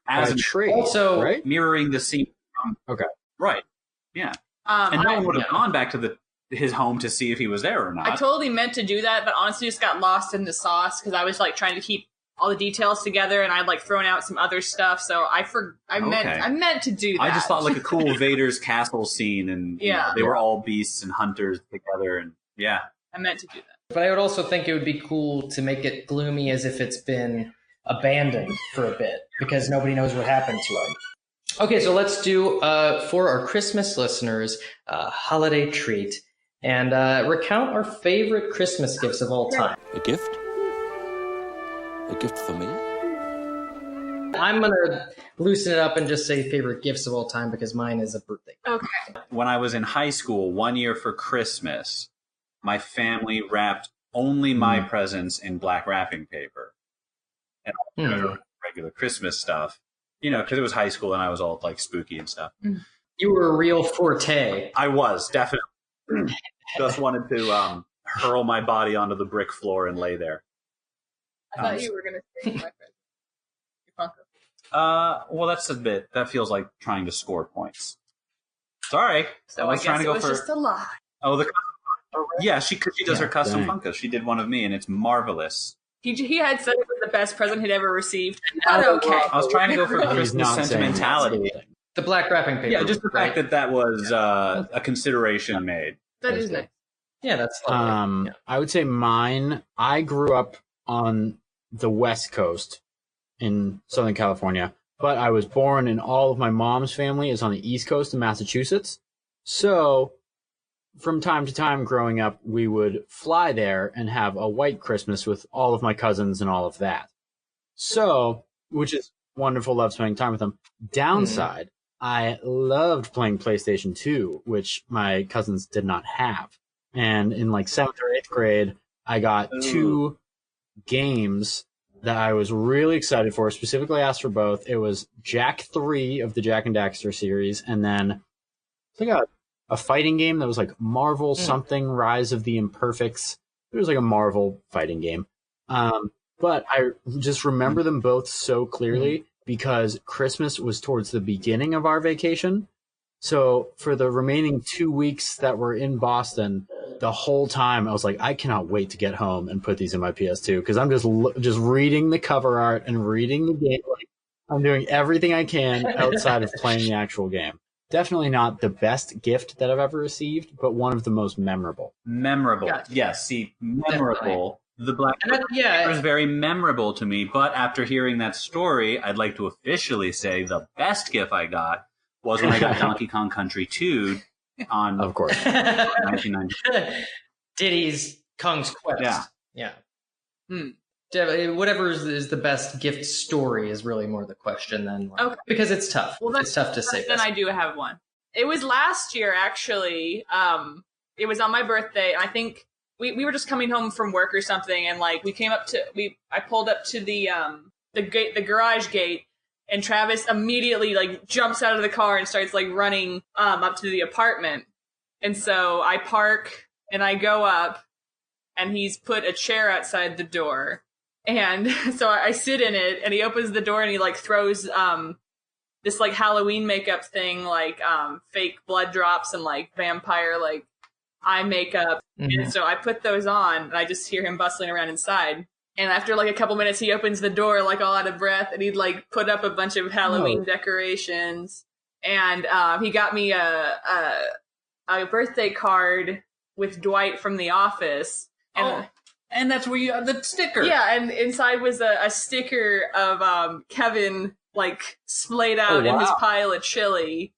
As a trade. Also, right? Mirroring the scene. Okay. Right. Yeah. And no one would have gone back to his home to see if he was there or not. I totally meant to do that, but honestly just got lost in the sauce because I was like trying to keep all the details together, and I'd like thrown out some other stuff. So I meant to do that. I just thought like a cool Vader's castle scene, and they were all beasts and hunters together, and I meant to do that. But I would also think it would be cool to make it gloomy as if it's been abandoned for a bit, because nobody knows what happened to it. Okay, so let's do, for our Christmas listeners, a holiday treat, and recount our favorite Christmas gifts of all time. A gift? A gift for me? I'm going to loosen it up and just say favorite gifts of all time, because mine is a birthday. Okay. When I was in high school, one year for Christmas, my family wrapped only my presents in black wrapping paper. And all regular Christmas stuff. You know, because it was high school and I was all like spooky and stuff. You were a real Forte. I was, definitely. Just wanted to hurl my body onto the brick floor and lay there. I thought you were going to say my friend. Well, that's a bit, that feels like trying to score points. Sorry. So I was trying to go for just a lie. Oh, yeah, she does her custom Funkos. She did one of me and it's marvelous. He had said it was the best present he'd ever received. Not okay. I was trying to go for Christmas sentimentality. The black wrapping paper. Yeah, just the fact that was a consideration made. That is nice. Yeah, that's lovely. I would say mine, I grew up on the West Coast in Southern California, but I was born and all of my mom's family is on the East Coast of Massachusetts. So from time to time growing up, we would fly there and have a white Christmas with all of my cousins and all of that. So, which is wonderful, love spending time with them. Downside, I loved playing PlayStation 2, which my cousins did not have. And in like 7th or 8th grade, I got 2 games that I was really excited for, specifically asked for both. It was Jak 3 of the Jak and Daxter series, and then I think a fighting game that was like Marvel something, Rise of the Imperfects. It was like a Marvel fighting game. But I just remember them both so clearly because Christmas was towards the beginning of our vacation. So for the remaining 2 weeks that were in Boston, the whole time I was like, I cannot wait to get home and put these in my PS2 because I'm just reading the cover art and reading the game. Like, I'm doing everything I can outside of playing the actual game. Definitely not the best gift that I've ever received, but one of the most memorable. Memorable. Gotcha. Yes, see, memorable. Definitely. The Black Panther was very memorable to me, but after hearing that story, I'd like to officially say the best gift I got was when I got Donkey Kong Country 2 on, of course, 1990. Diddy's Kong's Quest. Yeah. Whatever is the best gift story is really more the question than because it's tough. Well, it's tough to say. Then I do have one. It was last year, actually. It was on my birthday. I think we were just coming home from work or something, and like I pulled up to the gate, the garage gate, and Travis immediately like jumps out of the car and starts like running up to the apartment. And so I park and I go up, and he's put a chair outside the door. And so I sit in it, and he opens the door and he like throws this like Halloween makeup thing, like fake blood drops and like vampire like eye makeup. And so I put those on, and I just hear him bustling around inside. And after like a couple minutes, he opens the door like all out of breath, and he'd like put up a bunch of Halloween decorations. And he got me a birthday card with Dwight from The Office. And and that's where you have the sticker. Yeah, and inside was a sticker of Kevin like splayed out in his pile of chili.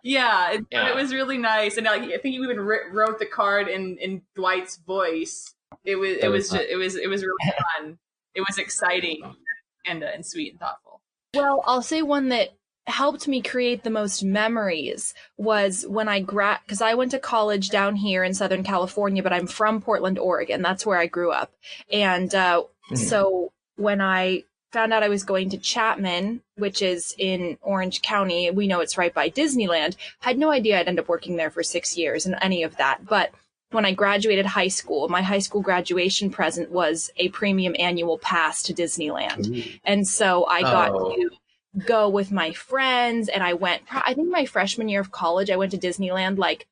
It was really nice, and like, I think you even wrote the card in Dwight's voice. It was really fun. It was exciting and sweet and thoughtful. Well, I'll say one that helped me create the most memories was when because I went to college down here in Southern California, but I'm from Portland, Oregon. That's where I grew up. And so when I found out I was going to Chapman, which is in Orange County, we know it's right by Disneyland, I had no idea I'd end up working there for 6 years and any of that. But when I graduated high school, my high school graduation present was a premium annual pass to Disneyland. And so I got to go with my friends, and I went, I think my freshman year of college, I went to Disneyland like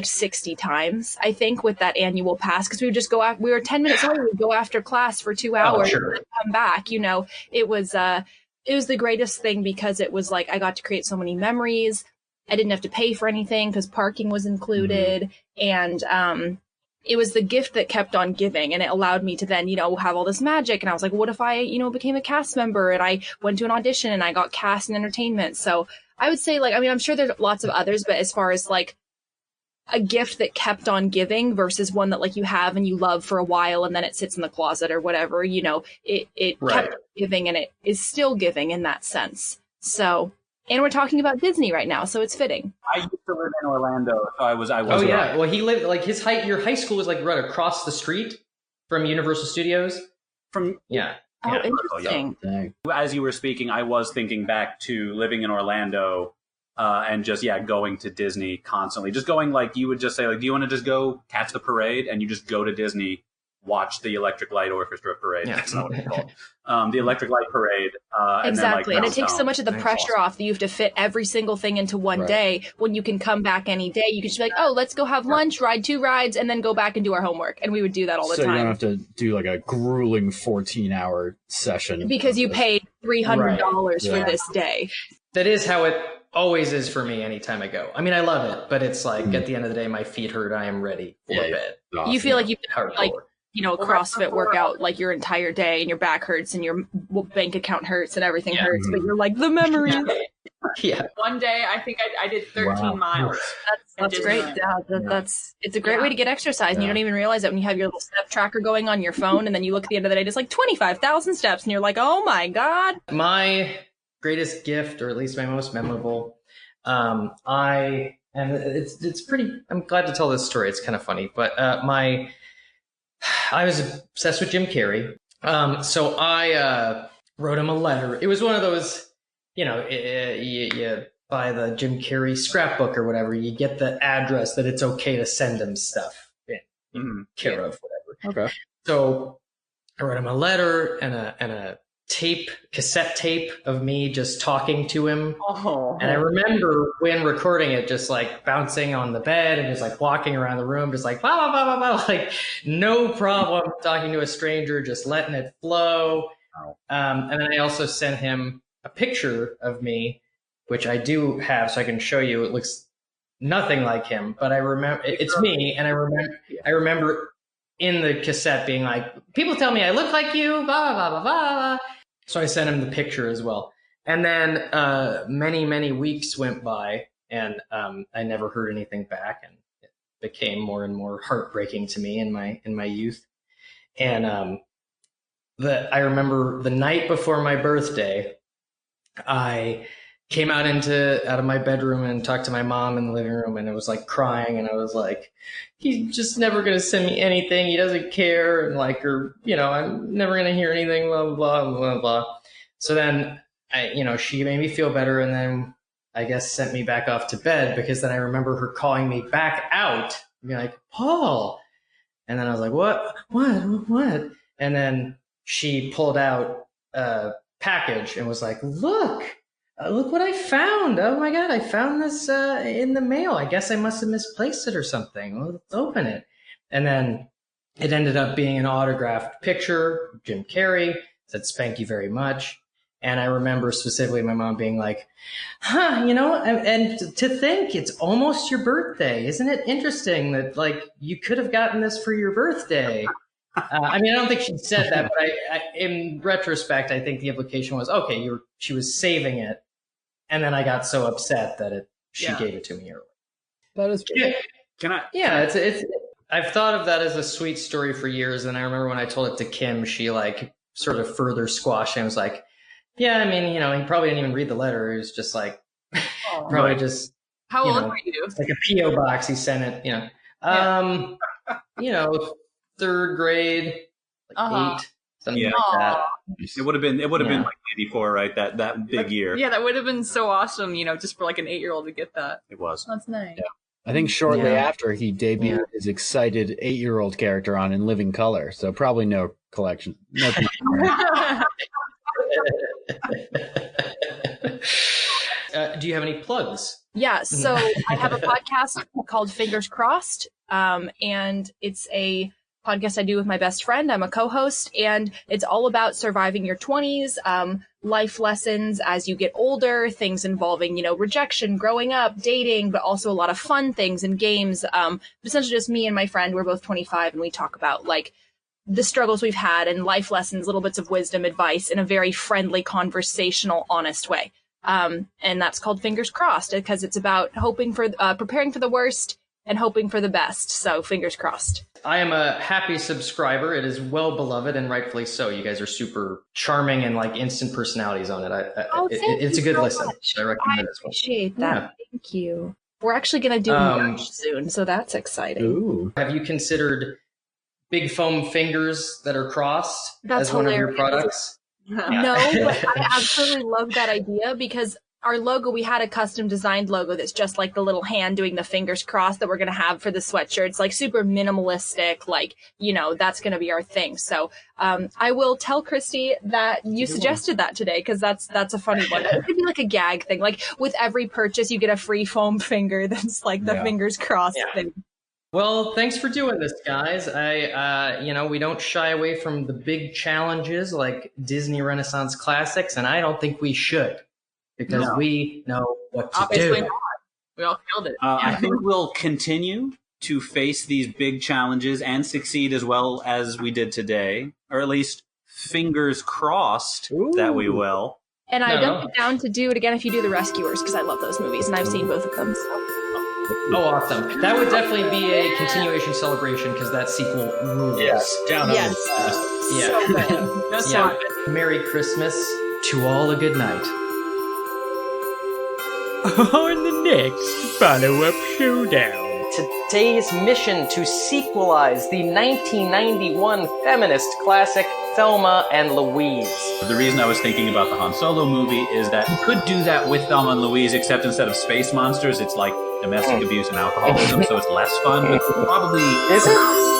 60 times, I think, with that annual pass, because we would just go we were 10 minutes away, we'd go after class for 2 hours and then come back. It was the greatest thing because it was like I got to create so many memories. I didn't have to pay for anything because parking was included. And it was the gift that kept on giving, and it allowed me to then, have all this magic. And I was like, what if I, became a cast member and I went to an audition and I got cast in entertainment? So I would say, I'm sure there's lots of others, but as far as like a gift that kept on giving versus one that like you have and you love for a while and then it sits in the closet or whatever, it kept giving, and it is still giving in that sense. So, and we're talking about Disney right now, so it's fitting. I used to live in Orlando, so I was. Oh yeah, well he lived like your high school was like right across the street from Universal Studios. Interesting. As you were speaking, I was thinking back to living in Orlando and just going to Disney constantly. Just going like you would just say like, do you want to just go catch the parade? And you just go to Disney, watch the Electric Light Orchestra parade. Yeah. That's not what it's called. The Electric Light Parade. Exactly. And it takes so much of the pressure off that you have to fit every single thing into one day when you can come back any day. You can just be like, oh, let's go have lunch, ride 2 rides, and then go back and do our homework. And we would do that all the time. So you don't have to do like a grueling 14-hour session. Because you paid $300 for this day. That is how it always is for me anytime I go. I mean, I love it, but it's like at the end of the day, my feet hurt. I am ready for bed. You feel like you a CrossFit workout like your entire day and your back hurts and your bank account hurts and everything hurts, but you're like, the memories. Yeah. One day, I think I did 13 miles. That's great. Yeah, it's a great way to get exercise, and you don't even realize it when you have your little step tracker going on your phone, and then you look at the end of the day, it's like 25,000 steps, and you're like, oh my God. My greatest gift, or at least my most memorable, and it's pretty, I'm glad to tell this story. It's kind of funny, but I was obsessed with Jim Carrey. So I wrote him a letter. It was one of those, you buy the Jim Carrey scrapbook or whatever, you get the address that it's okay to send him stuff in care of, whatever. Okay. So I wrote him a letter and a cassette tape of me just talking to him. Oh. And I remember when recording it, just like bouncing on the bed and just like walking around the room, just like, blah, blah, blah, blah, blah, like no problem talking to a stranger, just letting it flow. Oh. And then I also sent him a picture of me, which I do have, so I can show you. It looks nothing like him, but I remember it's me, and I remember in the cassette being like, people tell me I look like you, blah blah blah blah blah. So I sent him the picture as well, and then many weeks went by, and I never heard anything back, and it became more and more heartbreaking to me in my youth. And I remember the night before my birthday, I came out of my bedroom and talked to my mom in the living room, and I was like crying, and I was like, he's just never going to send me anything. He doesn't care. And like, I'm never going to hear anything, blah, blah, blah, blah, blah. So then she made me feel better. And then I guess sent me back off to bed, because then I remember her calling me back out and being like, Paul. And then I was like, what? And then she pulled out a package and was like, look what I found. Oh my God, I found this in the mail. I guess I must have misplaced it or something. Well, let's open it. And then it ended up being an autographed picture of Jim Carrey. Said, "Spank you very much." And I remember specifically my mom being like, and to think it's almost your birthday. Isn't it interesting that like you could have gotten this for your birthday? I don't think she said that, but I in retrospect, I think the implication was, okay, she was saving it. And then I got so upset that she gave it to me early. That is good. Can I? Yeah, it's. I've thought of that as a sweet story for years, and I remember when I told it to Kim, she like sort of further squashed it and was like, "Yeah, he probably didn't even read the letter. He was just like, probably just." How old were you? It's like a PO box. He sent it. Third grade, like 8, something like that. It would have been like 84, right? That big year. Yeah, that would have been so awesome, just for like an 8-year-old to get that. It was. That's nice. Yeah. I think shortly after he debuted his excited 8-year-old character on In Living Color, so probably no collection. No do you have any plugs? Yeah, so I have a podcast called Fingers Crossed, and it's a podcast I do with my best friend. I'm a co-host, and it's all about surviving your 20s, life lessons as you get older, things involving, rejection, growing up, dating, but also a lot of fun things and games. Essentially just me and my friend, we're both 25, and we talk about like the struggles we've had and life lessons, little bits of wisdom, advice in a very friendly, conversational, honest way. And that's called Fingers Crossed, because it's about hoping for, preparing for the worst and hoping for the best. So fingers crossed. I am a happy subscriber. It is well beloved, and rightfully so. You guys are super charming and like instant personalities on it. It's a good listen. I recommend it as well. I appreciate that. Yeah. Thank you. We're actually going to do merch soon, so that's exciting. Ooh. Have you considered big foam fingers that are crossed as hilarious. One of your products? No, but I absolutely love that idea, because our logo, we had a custom designed logo that's just like the little hand doing the fingers crossed that we're going to have for the sweatshirt. It's like super minimalistic, like, that's going to be our thing. So I will tell Christy that you suggested that today, because that's a funny one. It could be like a gag thing. Like with every purchase, you get a free foam finger that's like the fingers crossed thing. Well, thanks for doing this, guys. We don't shy away from the big challenges like Disney Renaissance classics, and I don't think we should. Because we know what to do. Not. We all killed it. I think we'll continue to face these big challenges and succeed as well as we did today, or at least fingers crossed that we will. And I'd be down to do it again if you do The Rescuers, because I love those movies, and I've seen both of them. So. Oh, awesome. That would definitely be a continuation celebration, because that sequel rules. Yes. Yes. Yeah. So good. Just Yeah. Merry Christmas. To all a good night. On the next follow-up showdown. Today's mission to sequelize the 1991 feminist classic Thelma and Louise. The reason I was thinking about the Han Solo movie is that you could do that with Thelma and Louise, except instead of space monsters, it's like domestic abuse and alcoholism, so it's less fun, but probably... Is it?